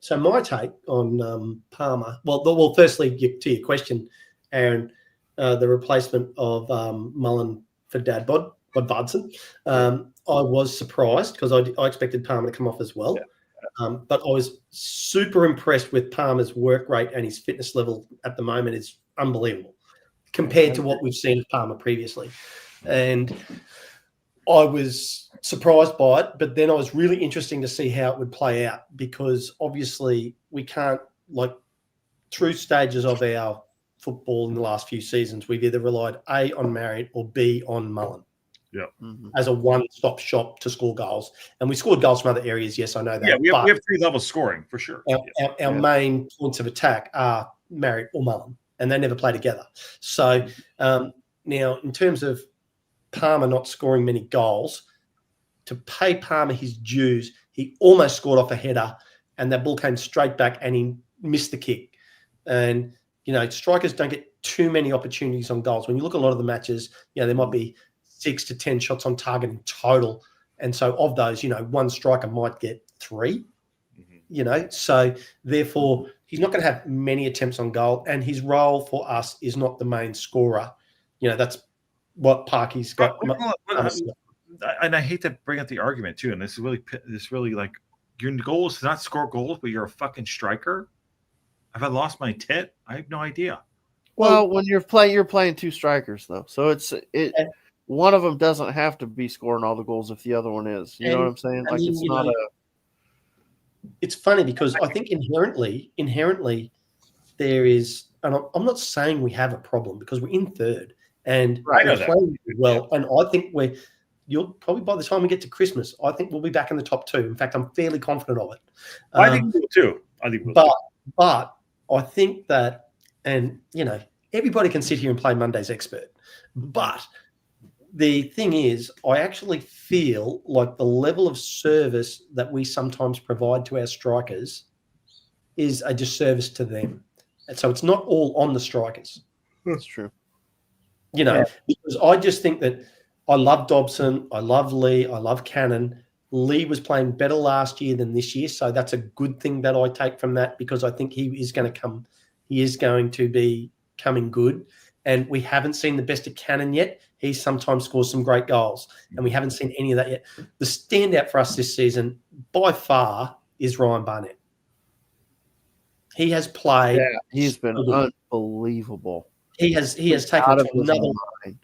So my take on Palmer. Well, firstly, to your question, Aaron, the replacement of Mullen for Bodvarsson. I was surprised because I expected Palmer to come off as well. Yeah. But I was super impressed with Palmer's work rate, and his fitness level at the moment is unbelievable compared to what we've seen of Palmer previously. And I was surprised by it, but then I was really interesting to see how it would play out, because obviously we can't, like, through stages of our football in the last few seasons, we've either relied A on Marriott or B on Mullen. Yeah. As a one-stop shop to score goals. And we scored goals from other areas, yes, I know that. Yeah, we have three levels scoring for sure. Our main points of attack are Marriott or Mullen, and they never play together. So now, in terms of Palmer not scoring many goals, to pay Palmer his dues, he almost scored off a header, and that ball came straight back, and he missed the kick. And, strikers don't get too many opportunities on goals. When you look at a lot of the matches, there might be 6 to 10 shots on target in total. And so of those, one striker might get 3, so therefore he's not going to have many attempts on goal, and his role for us is not the main scorer. That's what Parky's got. And I hate to bring up the argument too, and this is really like, your goal is to not score goals, but you're a fucking striker. Have I lost my tit? I have no idea. Well, when you're playing 2 strikers though, so one of them doesn't have to be scoring all the goals if the other one is. You know what I'm saying? Like, it's not It's funny because I think inherently there is, and I'm not saying we have a problem, because we're in third and we're playing well, and I think you'll probably, by the time we get to Christmas, I think we'll be back in the top 2. In fact, I'm fairly confident of it. I think we will too. But I think that, and everybody can sit here and play Monday's expert, but the thing is, I actually feel like the level of service that we sometimes provide to our strikers is a disservice to them. And so it's not all on the strikers. That's true. Because I just think that I love Dobson, I love Lee, I love Cannon. Lee was playing better last year than this year, so that's a good thing that I take from that, because I think he is going to be coming good. And we haven't seen the best of Cannon yet. He sometimes scores some great goals, and we haven't seen any of that yet. The standout for us this season, by far, is Ryan Barnett. He has played. Yeah, he's been unbelievable. He has taken it to another line.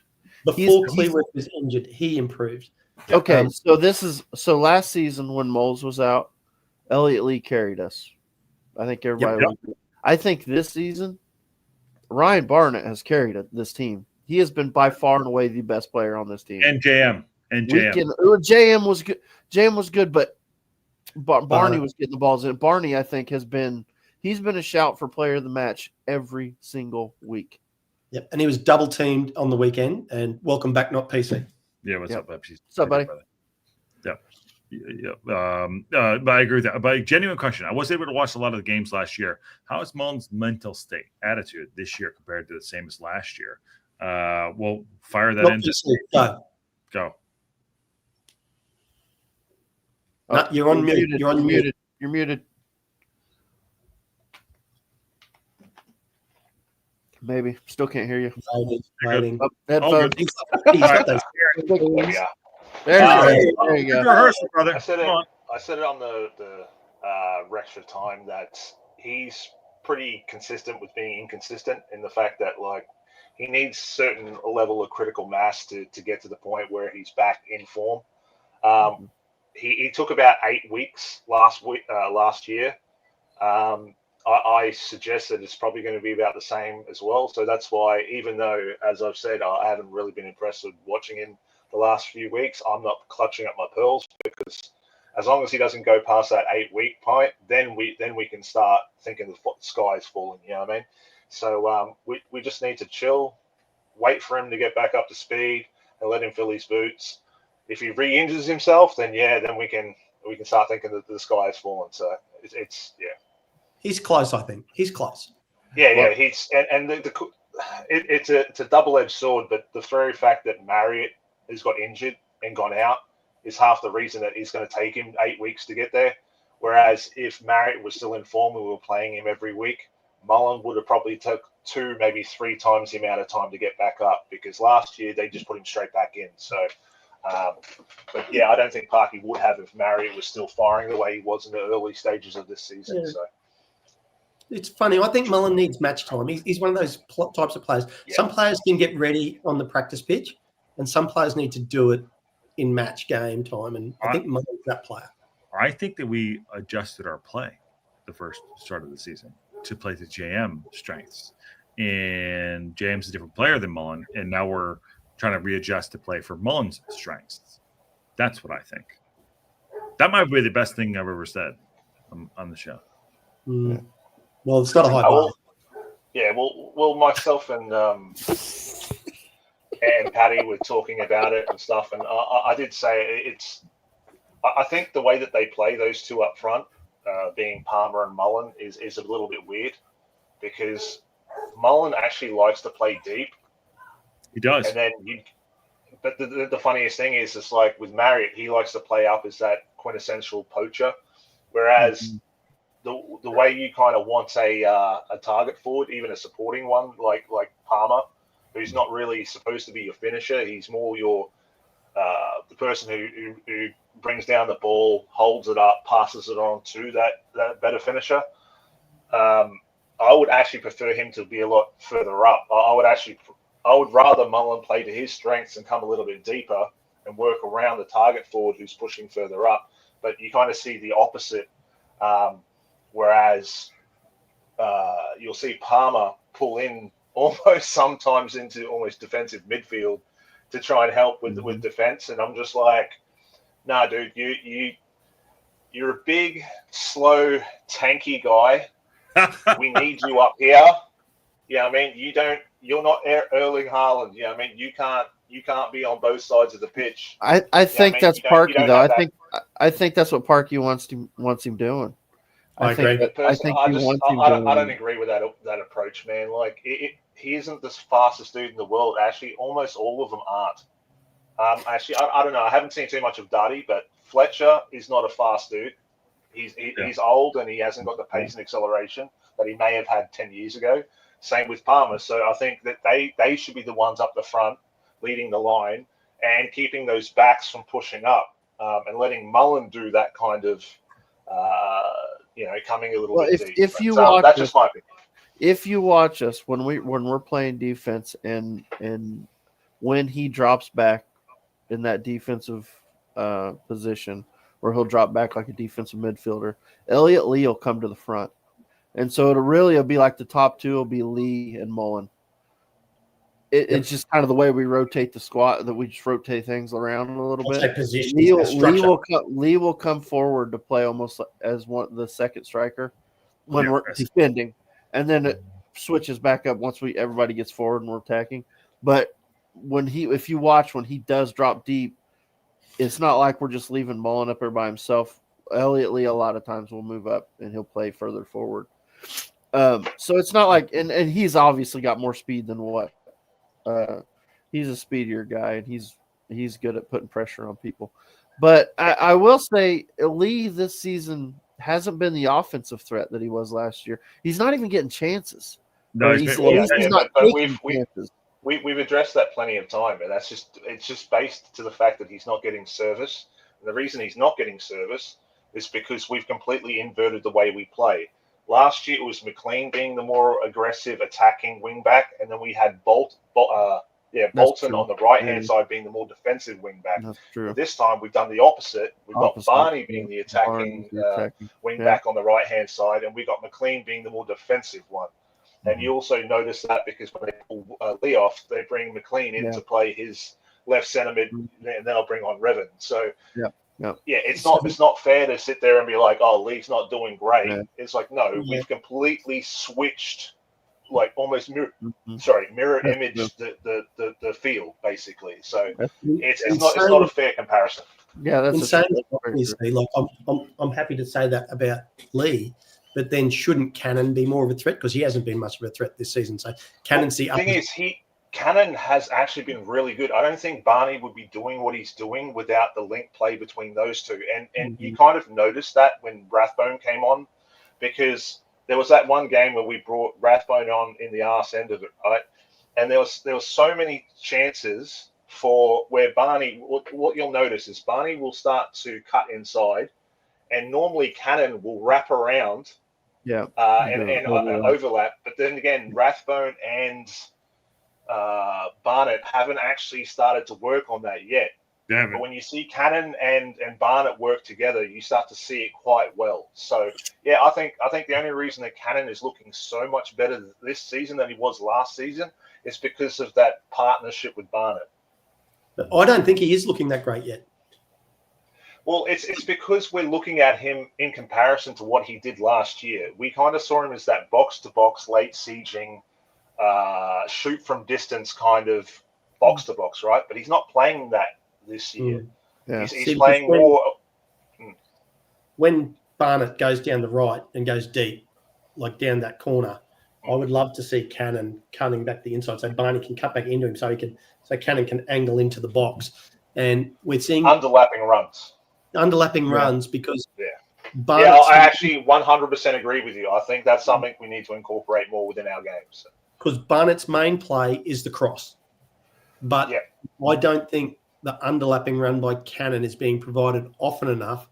Before Cleveland was injured, he improved. Okay, so last season when Moles was out, Elliott Lee carried us. I think everybody. I think this season, Ryan Barnett has carried this team. He has been by far and away the best player on this team. And JM. JM was good. JM was good, but Barney was getting the balls in. Barney, I think, he's been a shout for player of the match every single week. Yep, and he was double teamed on the weekend. And welcome back, not PC. Yeah, what's up, Pepsi? What's up, buddy? Yeah. But I agree with that. But a genuine question. I was able to watch a lot of the games last year. How is Mullen's mental state, attitude this year compared to the same as last year? We'll fire that into go. No, you're on mute. You're on mute. You're muted. Maybe. Still can't hear you. Waiting. Headphones. There you go. Rehearsal, brother. I said it on the Wrexham time that he's pretty consistent with being inconsistent, in the fact that, like, he needs certain level of critical mass to get to the point where he's back in form. He took about 8 weeks last year. I suggest that it's probably going to be about the same as well. So that's why, even though, as I've said, I haven't really been impressed with watching him the last few weeks, I'm not clutching up my pearls, because as long as he doesn't go past that 8-week point, then we can start thinking the sky is falling. You know what I mean? So we just need to chill, wait for him to get back up to speed and let him fill his boots. If he re-injures himself, then we can start thinking that the sky has fallen. So it's He's close, I think. He's close. Yeah. It's a double-edged sword, but the very fact that Marriott has got injured and gone out is half the reason that it's going to take him 8 weeks to get there. Whereas if Marriott was still in form and we were playing him every week, Mullen would have probably took 2, maybe 3 times the amount of time to get back up, because last year they just put him straight back in. So, but yeah, I don't think Parky would have if Marriott was still firing the way he was in the early stages of this season. Yeah. So. It's funny. I think Mullen needs match time. He's one of those types of players. Yeah. Some players can get ready on the practice pitch, and some players need to do it in match game time. And I think Mullen's that player. I think that we adjusted our play the first start of the season to play to JM strengths. And JM's a different player than Mullen, and now we're trying to readjust to play for Mullen's strengths. That's what I think. That might be the best thing I've ever said on the show. Mm. Well, it's not a high bar. Well, myself and Patty were talking about it and stuff, and I did say I think the way that they play those two up front, being Palmer and Mullen, is a little bit weird, because Mullen actually likes to play deep. He does. And then but the funniest thing is, it's like with Marriott, he likes to play up as that quintessential poacher, whereas the way you kind of want a target forward, even a supporting one like Palmer, who's not really supposed to be your finisher. He's more your the person who brings down the ball, holds it up, passes it on to that better finisher. I would actually prefer him to be a lot further up. I would rather Mullen play to his strengths and come a little bit deeper and work around the target forward who's pushing further up. But you kind of see the opposite, whereas you'll see Palmer pull in almost sometimes into almost defensive midfield to try and help with defense. And I'm just like, nah, dude, you're a big, slow, tanky guy. We need you up here. Yeah, I mean, you're not Erling Haaland. Yeah, I mean, you can't be on both sides of the pitch. I think that's Parky though. I think that's what Parky wants him doing. I agree. I don't agree with that approach, man. Like, he isn't the fastest dude in the world. Actually, almost all of them aren't. Actually, I don't know. I haven't seen too much of Duddy, but Fletcher is not a fast dude. He's old and he hasn't got the pace and acceleration that he may have had 10 years ago. Same with Palmer. So I think that they should be the ones up the front, leading the line and keeping those backs from pushing up, and letting Mullen do that kind of, coming a little bit deep. That's just my opinion. If you watch us when we're playing defense and when he drops back in that defensive position where he'll drop back like a defensive midfielder, Elliot Lee will come to the front. And so it'll be like the top two will be Lee and Mullen. It's just kind of the way we rotate the squad, that we just rotate things around a little bit. Lee will come forward to play almost as the second striker when we're defending, and then it switches back up once everybody gets forward and we're attacking. But if you watch when he does drop deep, it's not like we're just leaving Mullen up there by himself. Elliot Lee a lot of times will move up and he'll play further forward. So it's not like, and he's obviously got more speed than what. He's a speedier guy, and he's good at putting pressure on people. But I will say Lee this season hasn't been the offensive threat that he was last year. He's not even getting chances. No, We've addressed that plenty of time, and it's just based to the fact that he's not getting service. And the reason he's not getting service is because we've completely inverted the way we play. Last year, it was McLean being the more aggressive, attacking wing back, and then we had Bolton on the right-hand side being the more defensive wing back. That's true. This time, we've done the opposite. We've got Barney being the attacking wing back on the right-hand side, and we've got McLean being the more defensive one. And you also notice that because when they pull Lee off, they bring McLean in to play his left centre mid, and then I'll bring on Revan. So it's not fair to sit there and be like, oh, Lee's not doing great. It's like, no, we've completely switched like almost mirror image the field basically. So it's not a fair comparison. Yeah, that's insane. Obviously, like I'm happy to say that about Lee, but then shouldn't Cannon be more of a threat because he hasn't been much of a threat this season? So Cannon's the thing is Cannon has actually been really good. I don't think Barney would be doing what he's doing without the link play between those two. And you kind of noticed that when Rathbone came on, because there was that one game where we brought Rathbone on in the arse end of it, right? And there was so many chances for where Barney, what you'll notice is Barney will start to cut inside, and normally Cannon will wrap around and overlap. But then again, Rathbone and Barnett haven't actually started to work on that yet. Damn it. But when you see Cannon and Barnett work together, you start to see it quite well. So yeah, I think the only reason that Cannon is looking so much better this season than he was last season is because of that partnership with Barnett. But I don't think he is looking that great yet. Well, it's because we're looking at him in comparison to what he did last year. We kind of saw him as that box-to-box, late sieging, shoot from distance kind of box-to-box, right? But he's not playing that this year. Yeah. He's playing more. When Barnett goes down the right and goes deep, like down that corner, I would love to see Cannon cutting back the inside so Barney can cut back into him so Cannon can angle into the box. And we're seeing underlapping runs because I actually 100% agree with you. I think that's something we need to incorporate more within our games. Because Barnett's main play is the cross. But I don't think the underlapping run by Cannon is being provided often enough.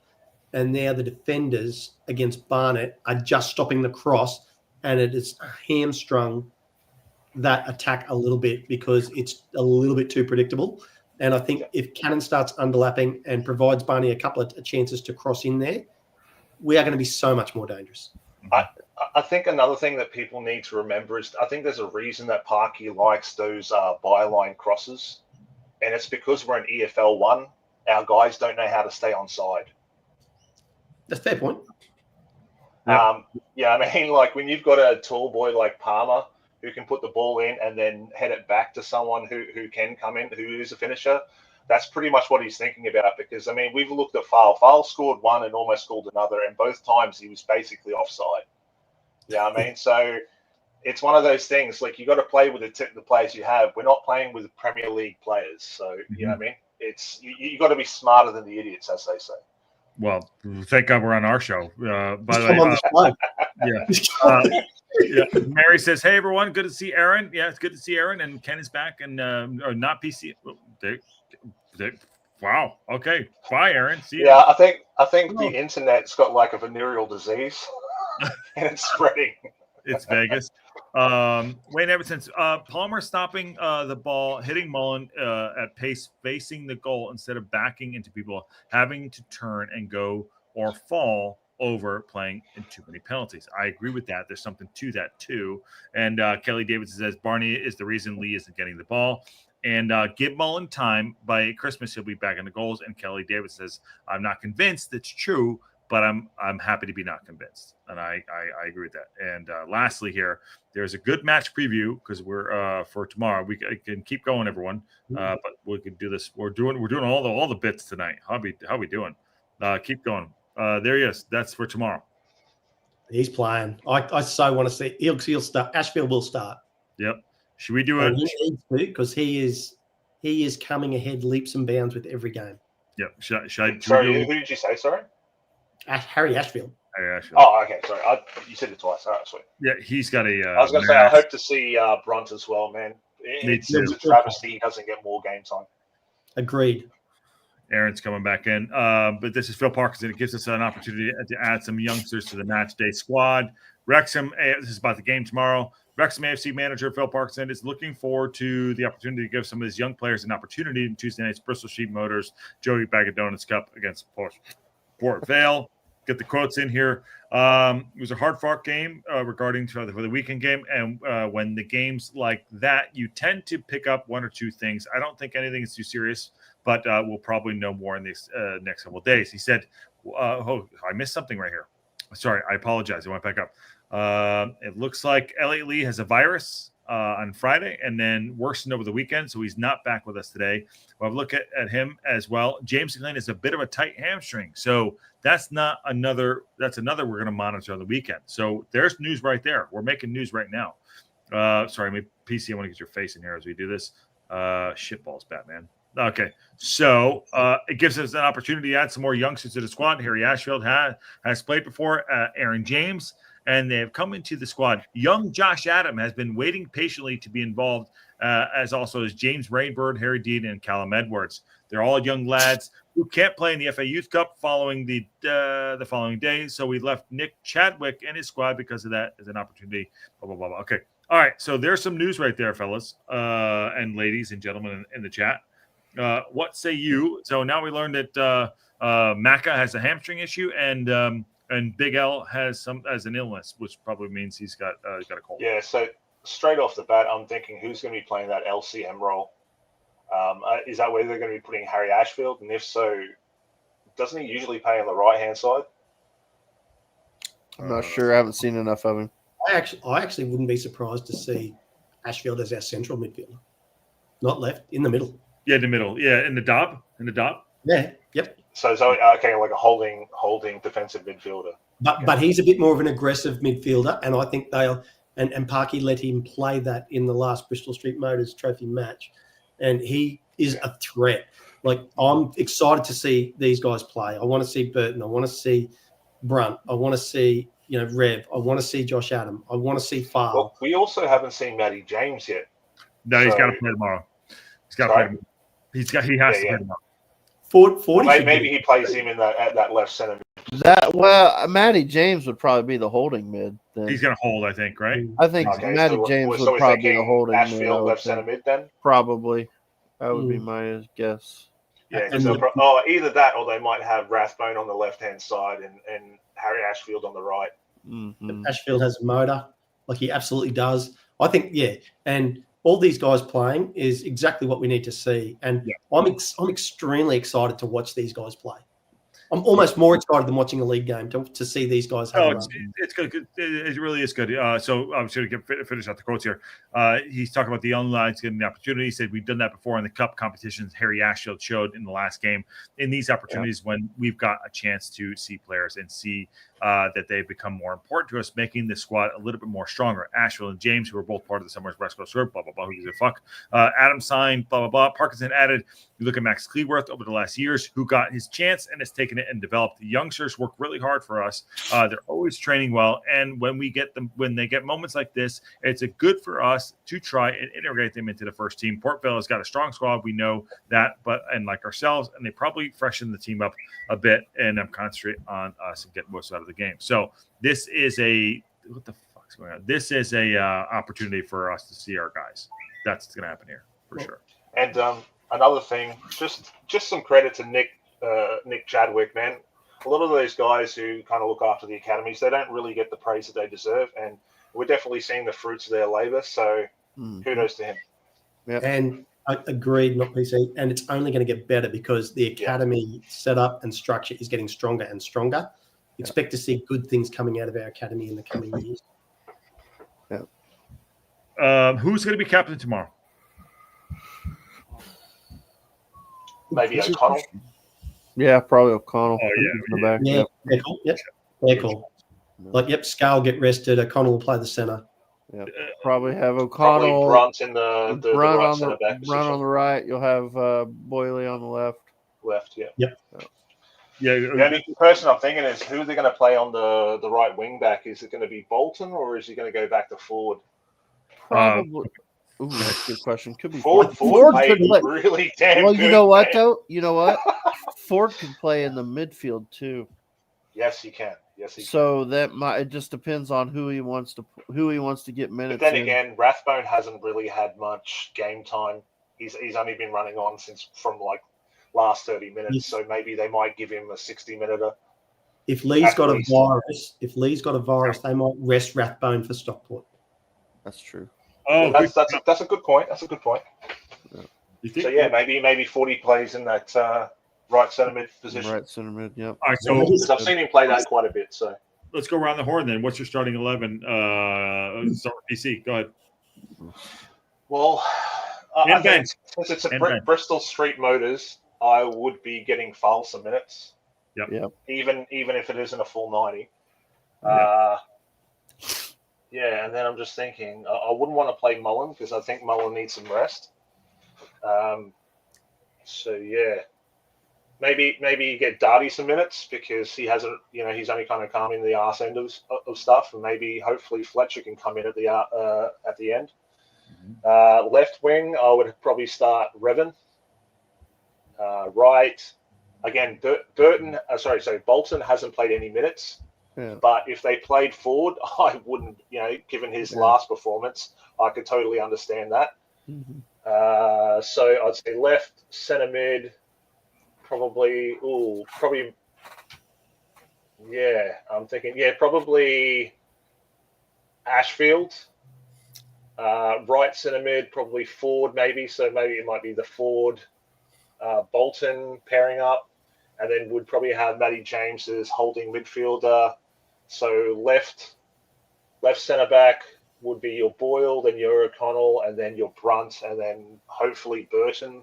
And now the defenders against Barnett are just stopping the cross, and it is hamstrung that attack a little bit because it's a little bit too predictable. And I think if Cannon starts underlapping and provides Barney a couple of chances to cross in there, we are going to be so much more dangerous. I think another thing that people need to remember is I think there's a reason that Parky likes those byline crosses, and it's because we're in EFL 1. Our guys don't know how to stay on side. That's a fair point. I mean, like when you've got a tall boy like Palmer who can put the ball in and then head it back to someone who can come in, who is a finisher, that's pretty much what he's thinking about. Because, I mean, we've looked at Fale. Fale scored one and almost scored another, and both times he was basically offside. Yeah, I mean, so it's one of those things. Like, you got to play with the players you have. We're not playing with Premier League players. So, you know what I mean? It's you got to be smarter than the idiots, as they say. Well, thank God we're on our show. By the way, Mary says, "Hey everyone, good to see Aaron. Yeah, it's good to see Aaron, and Ken is back, and not PC. Wow. Okay. Bye, Aaron. See you." Yeah, I think the internet's got like a venereal disease, and it's spreading. It's Vegas. Wayne Everton's Palmer stopping the ball, hitting Mullen at pace, facing the goal instead of backing into people, having to turn and go or fall over, playing in too many penalties. I agree with that. There's something to that too. And Kelly Davidson says Barney is the reason Lee isn't getting the ball. And give Mullen time. By Christmas, he'll be back in the goals. And Kelly Davidson says, I'm not convinced it's true, but I'm happy to be not convinced. And I agree with that. And lastly here, there's a good match preview because we're for tomorrow. We can keep going, everyone. But we can do this. We're doing all the bits tonight. How we doing? Keep going. There he is. That's for tomorrow. He's playing. I so want to see. He'll start. Ashfield will start. Yep. Should we do it? He needs to because he is coming ahead leaps and bounds with every game. Yep. Should Sorry, who did you say? Sorry. Harry Ashfield. Oh, okay. Sorry, you said it twice. All right, sweet. Yeah, he's got a. I was going to say, I hope to see Brunt as well, man. It's a travesty he doesn't get more game time. Agreed. Aaron's coming back in. But this is Phil Parkinson. It gives us an opportunity to add some youngsters to the match day squad. Wrexham, this is about the game tomorrow. Wrexham AFC manager Phil Parkinson is looking forward to the opportunity to give some of his young players an opportunity in Tuesday night's Bristol Sheep Motors Joey Bag of Donuts Cup against Port Vale. Get the quotes in here. It was a hard-fought game regarding for the weekend game, and when the games like that, you tend to pick up one or two things. I don't think anything is too serious, but we'll probably know more in these next couple of days. He said, I missed something right here. Sorry, I apologize. I went back up. It looks like Elliot Lee has a virus on Friday and then worsened over the weekend, so he's not back with us today. We'll have a look at him as well. James McLean is a bit of a tight hamstring, so that's another we're going to monitor on the weekend. So there's news right there. We're making news right now. Sorry, my PC, I want to get your face in here as we do this. Shitballs, Batman. Okay, so it gives us an opportunity to add some more youngsters to the squad. Harry Ashfield has played before, Aaron James, and they have come into the squad. Young Josh Adam has been waiting patiently to be involved, as also as James Rainbird, Harry Dean, and Callum Edwards. They're all young lads who can't play in the FA Youth Cup following the following day, so we left Nick Chadwick in his squad because of that as an opportunity. Blah, blah, blah, blah. Okay, all right, so there's some news right there, fellas and ladies and gentlemen in the chat. What say you? So now we learned that Macca has a hamstring issue, and Big L has an illness, which probably means he's got a cold. Yeah. So straight off the bat, I'm thinking who's going to be playing that LCM role? Is that where they're going to be putting Harry Ashfield? And if so, doesn't he usually play on the right hand side? I'm not sure. I haven't seen enough of him. I actually wouldn't be surprised to see Ashfield as our central midfielder, not left, in the middle. Yeah, in the middle. Yeah, in the dob. Yeah. Yep. So okay, like a holding defensive midfielder. But he's a bit more of an aggressive midfielder, and I think and Parky let him play that in the last Bristol Street Motors Trophy match, and he is a threat. Like, I'm excited to see these guys play. I want to see Burton. I want to see Brunt. I want to see Rev. I want to see Josh Adam. I want to see Farr. Well, we also haven't seen Matty James yet. No, he's got to play tomorrow. He's got to play tomorrow. He has to play tomorrow. 40 maybe he plays him at that left center. Matty James would probably be the holding mid. Then. He's going to hold, I think, right? I think Matty James would probably be the holding Ashfield mid. Left center mid then? Probably. That would be my guess. Yeah, either that or they might have Rathbone on the left-hand side and Harry Ashfield on the right. Mm-hmm. Ashfield has a motor, like he absolutely does. I think, and all these guys playing is exactly what we need to see. And I'm extremely excited to watch these guys play. I'm almost more excited than watching a league game to see these guys. It's good. It really is good. So I'm just going to finish out the quotes here. He's talking about the young lads getting the opportunity. He said we've done that before in the cup competitions. Harry Ashfield showed in the last game. In these opportunities when we've got a chance to see players and see that they've become more important to us, making the squad a little bit more stronger. Ashfield and James, who were both part of the summer's West Coast group, blah, blah, blah, who gives a fuck. Adam signed, blah, blah, blah. Parkinson added, you look at Max Cleworth over the last years, who got his chance and has taken it and developed. The youngsters work really hard for us. They're always training well. And when they get moments like this, it's good for us to try and integrate them into the first team. Port Vale has got a strong squad. We know that, and like ourselves, and they probably freshen the team up a bit and concentrate on us and get most out of the game. So this is what the fuck's going on? This is opportunity for us to see our guys. That's what's going to happen here for sure. And another thing, just some credit to Nick Chadwick, man. A lot of those guys who kind of look after the academies, they don't really get the praise that they deserve, and we're definitely seeing the fruits of their labor. So kudos to him. Yep. And I agreed, not PC, and it's only going to get better because the academy setup and structure is getting stronger and stronger. Expect to see good things coming out of our academy in the coming years. Who's going to be captain tomorrow? Maybe O'Connell. Yeah, probably O'Connell. Oh, yeah. In the back. Yeah, they're cool. Yep, they're cool. Like, Scal get rested. O'Connell will play the center. Yeah, probably have Probably O'Connell. Brunt in the Brunt right on center back Brunt on position. the right. You'll have Boyley on the left. Left, yeah. Yep. Yeah, The only person I'm thinking is who they're going to play on the right wing back. Is it going to be Bolton or is he going to go back to forward? Probably. Ooh, that's a good question. Could be Forward could play. really damn Well, good. you know what man. though? You know what? Ford can play in the midfield too. Yes, he can. Yes, he can. So it just depends on who he wants to get minutes. But then in. again, Rathbone hasn't really had much game time. He's only been running on from like last 30 minutes. Yes. So maybe they might give him a 60-minute. If Lee's got a At virus, they might rest Rathbone for Stockport. That's true. Oh, That's a good point. That's a good point. you think? So yeah, maybe 40 plays in that right centre mid position. Right center mid. Yep. All right, so Because I've seen him play that quite a bit. So let's go around the horn then. What's your starting 11? Start with PC. Go ahead. Well, And I think Ben. since it's a And Ben. Bristol Street Motors, I would be getting Fowle some minutes. Yep. Even if it isn't a full 90. Yeah, and then I'm just thinking, I wouldn't want to play Mullen because I think Mullen needs some rest. So yeah, maybe you get Darty some minutes because he hasn't, he's only kind of calming the arse end of stuff, and maybe hopefully Fletcher can come in at the end. Left wing, I would probably start Revan. Right, again, Bolton hasn't played any minutes. Yeah. But if they played forward, I wouldn't, given his last performance, I could totally understand that. Mm-hmm. So I'd say left, centre mid, probably, I'm thinking, probably Ashfield. Right centre mid, probably Ford maybe. So maybe it might be the Ford, Bolton pairing up. And then would probably have Matty James as holding midfielder. So left centre back would be your Boyle, then your O'Connell, and then your Brunt, and then hopefully Burton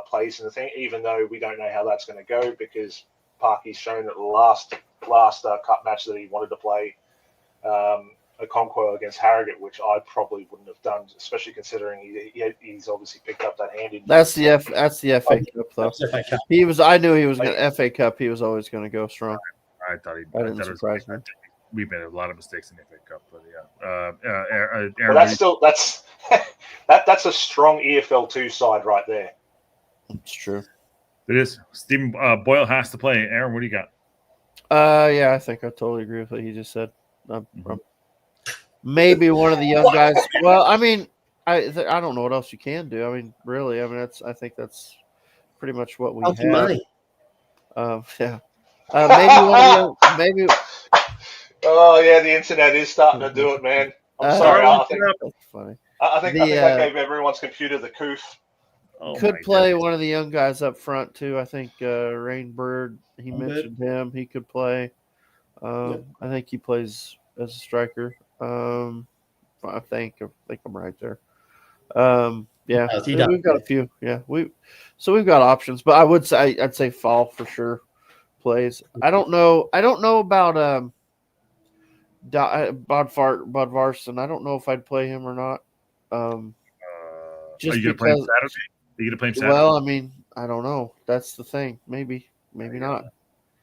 plays in the thing. Even though we don't know how that's going to go because Parky's shown at the last cup match that he wanted to play a Conquo against Harrogate, which I probably wouldn't have done, especially considering he's obviously picked up that hand. That's the FA Cup though. FA Cup. I knew he was going to FA Cup. He was always going to go strong. I thought he. That didn't surprise me. We've made a lot of mistakes in the FA Cup, but Well, that's a strong EFL 2 side right there. It's true. It is. Stephen Boyle has to play. Aaron, what do you got? Yeah, I think I totally agree with what he just said. Maybe one of the young guys. Well, I mean, I don't know what else you can do. I mean, really, I mean, I think that's pretty much what we have. Money. Yeah. Maybe. Oh yeah, the internet is starting to do it, man. I'm sorry. That's funny. I think I gave everyone's computer the coof. Could play one of the young guys up front too. I think Rainbird. He mentioned him. He could play. I think he plays as a striker. I think I'm right there. We've got a few. Yeah, we've got options, but I'd say Fall for sure plays. I don't know about Bodvarsson. I don't know if I'd play him or not. Just are you going to play him Saturday? Are you going to play him Saturday? Well, I mean, I don't know. That's the thing. Maybe not.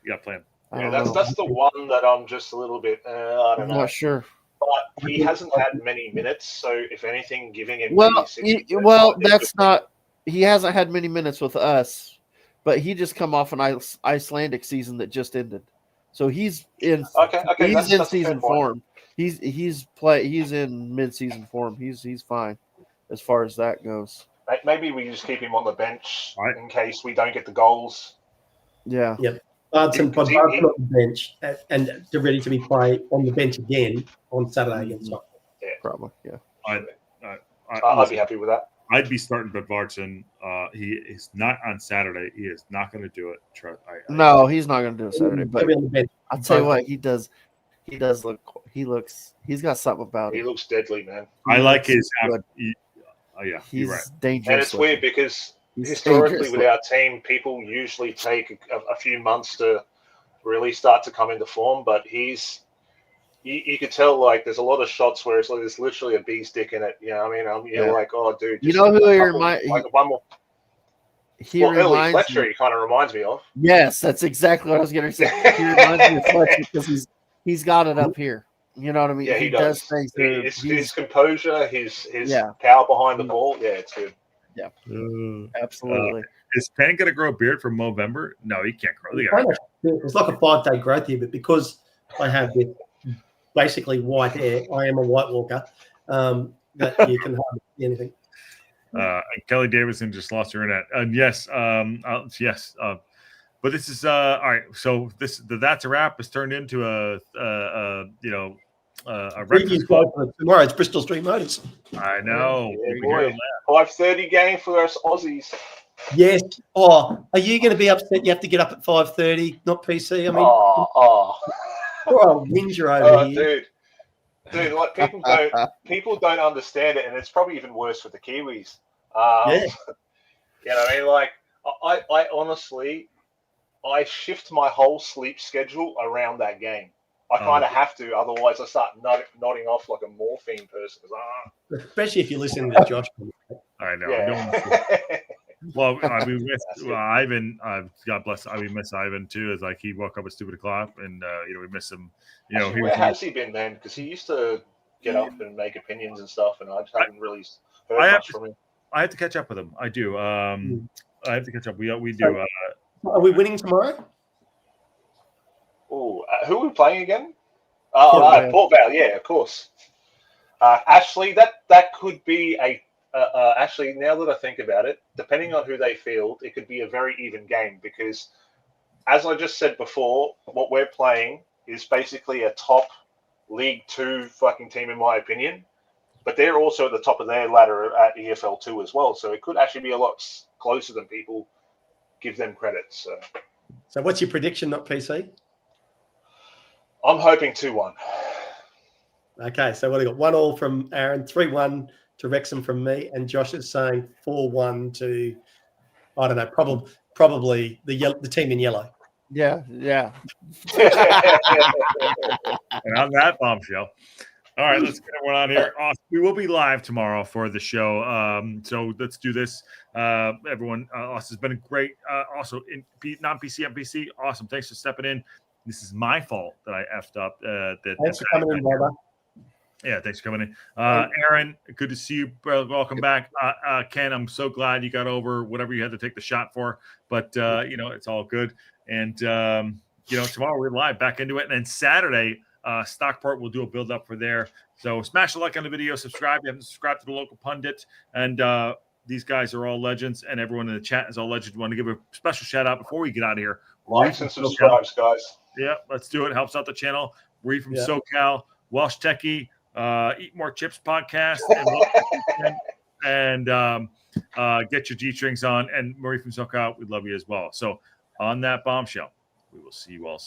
You got to play him. Yeah, that's the one that I'm just a little bit. I don't know. I'm not sure. But he hasn't had many minutes, so if anything, giving him that's not. He hasn't had many minutes with us, but he just come off an Icelandic season that just ended, so he's in. He's in season form. He's in mid-season form. He's fine as far as that goes. Maybe we just keep him on the bench in case we don't get the goals. Yeah. Yep. Bodson put on the bench and they're ready to be played on the bench again on Saturday against Scotland. Yeah, probably. Yeah. I'd be happy with that. I'd be starting Bodvarsson. He is not on Saturday. He is not going to do it. No, he's not going to do it Saturday. But I'll tell you what, he does look. He's got something about him. He looks deadly, man. I like his. He's right. dangerous. And it's weird because historically with our team, people usually take a few months to really start to come into form. But you could tell like there's a lot of shots where it's like there's literally a bee's dick in it. You know what I mean? You're like, oh, dude. You know who he reminds? One more. Ellie Fletcher, he kind of reminds me of. Yes, that's exactly what I was going to say. He reminds me of Fletcher because he's got it up here. You know what I mean? Yeah, he does. Things his composure, his power behind the ball. Yeah, it's good. Yeah, absolutely. Is Penn going to grow a beard from Movember? No, he can't grow. It's like a 5-day growth here, but because I have this basically white hair, I am a White Walker. That you can hardly see anything. Kelly Davidson just lost her internet. Yes. But this is all right. So that's a wrap. It's turned into a breakfast club. Tomorrow it's Bristol Street Motors. I know. Yeah, 5:30 game for us Aussies. Yes. Oh, are you going to be upset? You have to get up at 5:30, not PC. I mean, Oh, whinger over here. Dude, like people don't understand it, and it's probably even worse with the Kiwis. Yeah. You know what I mean? Like, I honestly, I shift my whole sleep schedule around that game. I kind of have to, otherwise I start nodding off like a morphine person. Especially if you listen to Josh. I know. Yeah. Well, I mean, Ivan, God bless. We miss Ivan too. It's like he woke up at stupid o'clock, and we miss him. Actually, where has he been, man? Because he used to get up and make opinions and stuff, and I just haven't really heard much from him. I have to catch up with him. I do. I have to catch up. We do. Are we winning tomorrow? Oh, who are we playing again? Port Vale. Yeah, of course. Actually, that could be a. Actually, now that I think about it, depending on who they field, it could be a very even game because, as I just said before, what we're playing is basically a top League 2 fucking team, in my opinion. But they're also at the top of their ladder at EFL 2 as well. So it could actually be a lot closer than people give them credit. So what's your prediction, not PC? I'm hoping 2-1. Okay, so what have we got? 1-1 from Aaron, 3-1 to Wrexham from me, and Josh is saying 4-1 to, I don't know, probably the team in yellow. Yeah. And on that bombshell. All right, let's get everyone on here. We will be live tomorrow for the show. So let's do this. Everyone, Austin's been great. Also, non-PC, NPC, awesome. Thanks for stepping in. This is my fault that I effed up. Thanks for coming in, brother. Yeah, thanks for coming in. Aaron, good to see you, bro. Welcome back. Ken, I'm so glad you got over whatever you had to take the shot for. But, it's all good. And, tomorrow we're live back into it. And then Saturday, Stockport will do a build-up for there. So smash a like on the video. Subscribe. You haven't subscribed to the local pundit. And these guys are all legends. And everyone in the chat is all legends. We want to give a special shout-out before we get out of here. Likes and subscribes, guys. Yeah, let's do it. Helps out the channel. Marie from SoCal, Welsh Techie, Eat More Chips podcast, and get your G-strings on. And Marie from SoCal, we love you as well. So on that bombshell, we will see you all soon.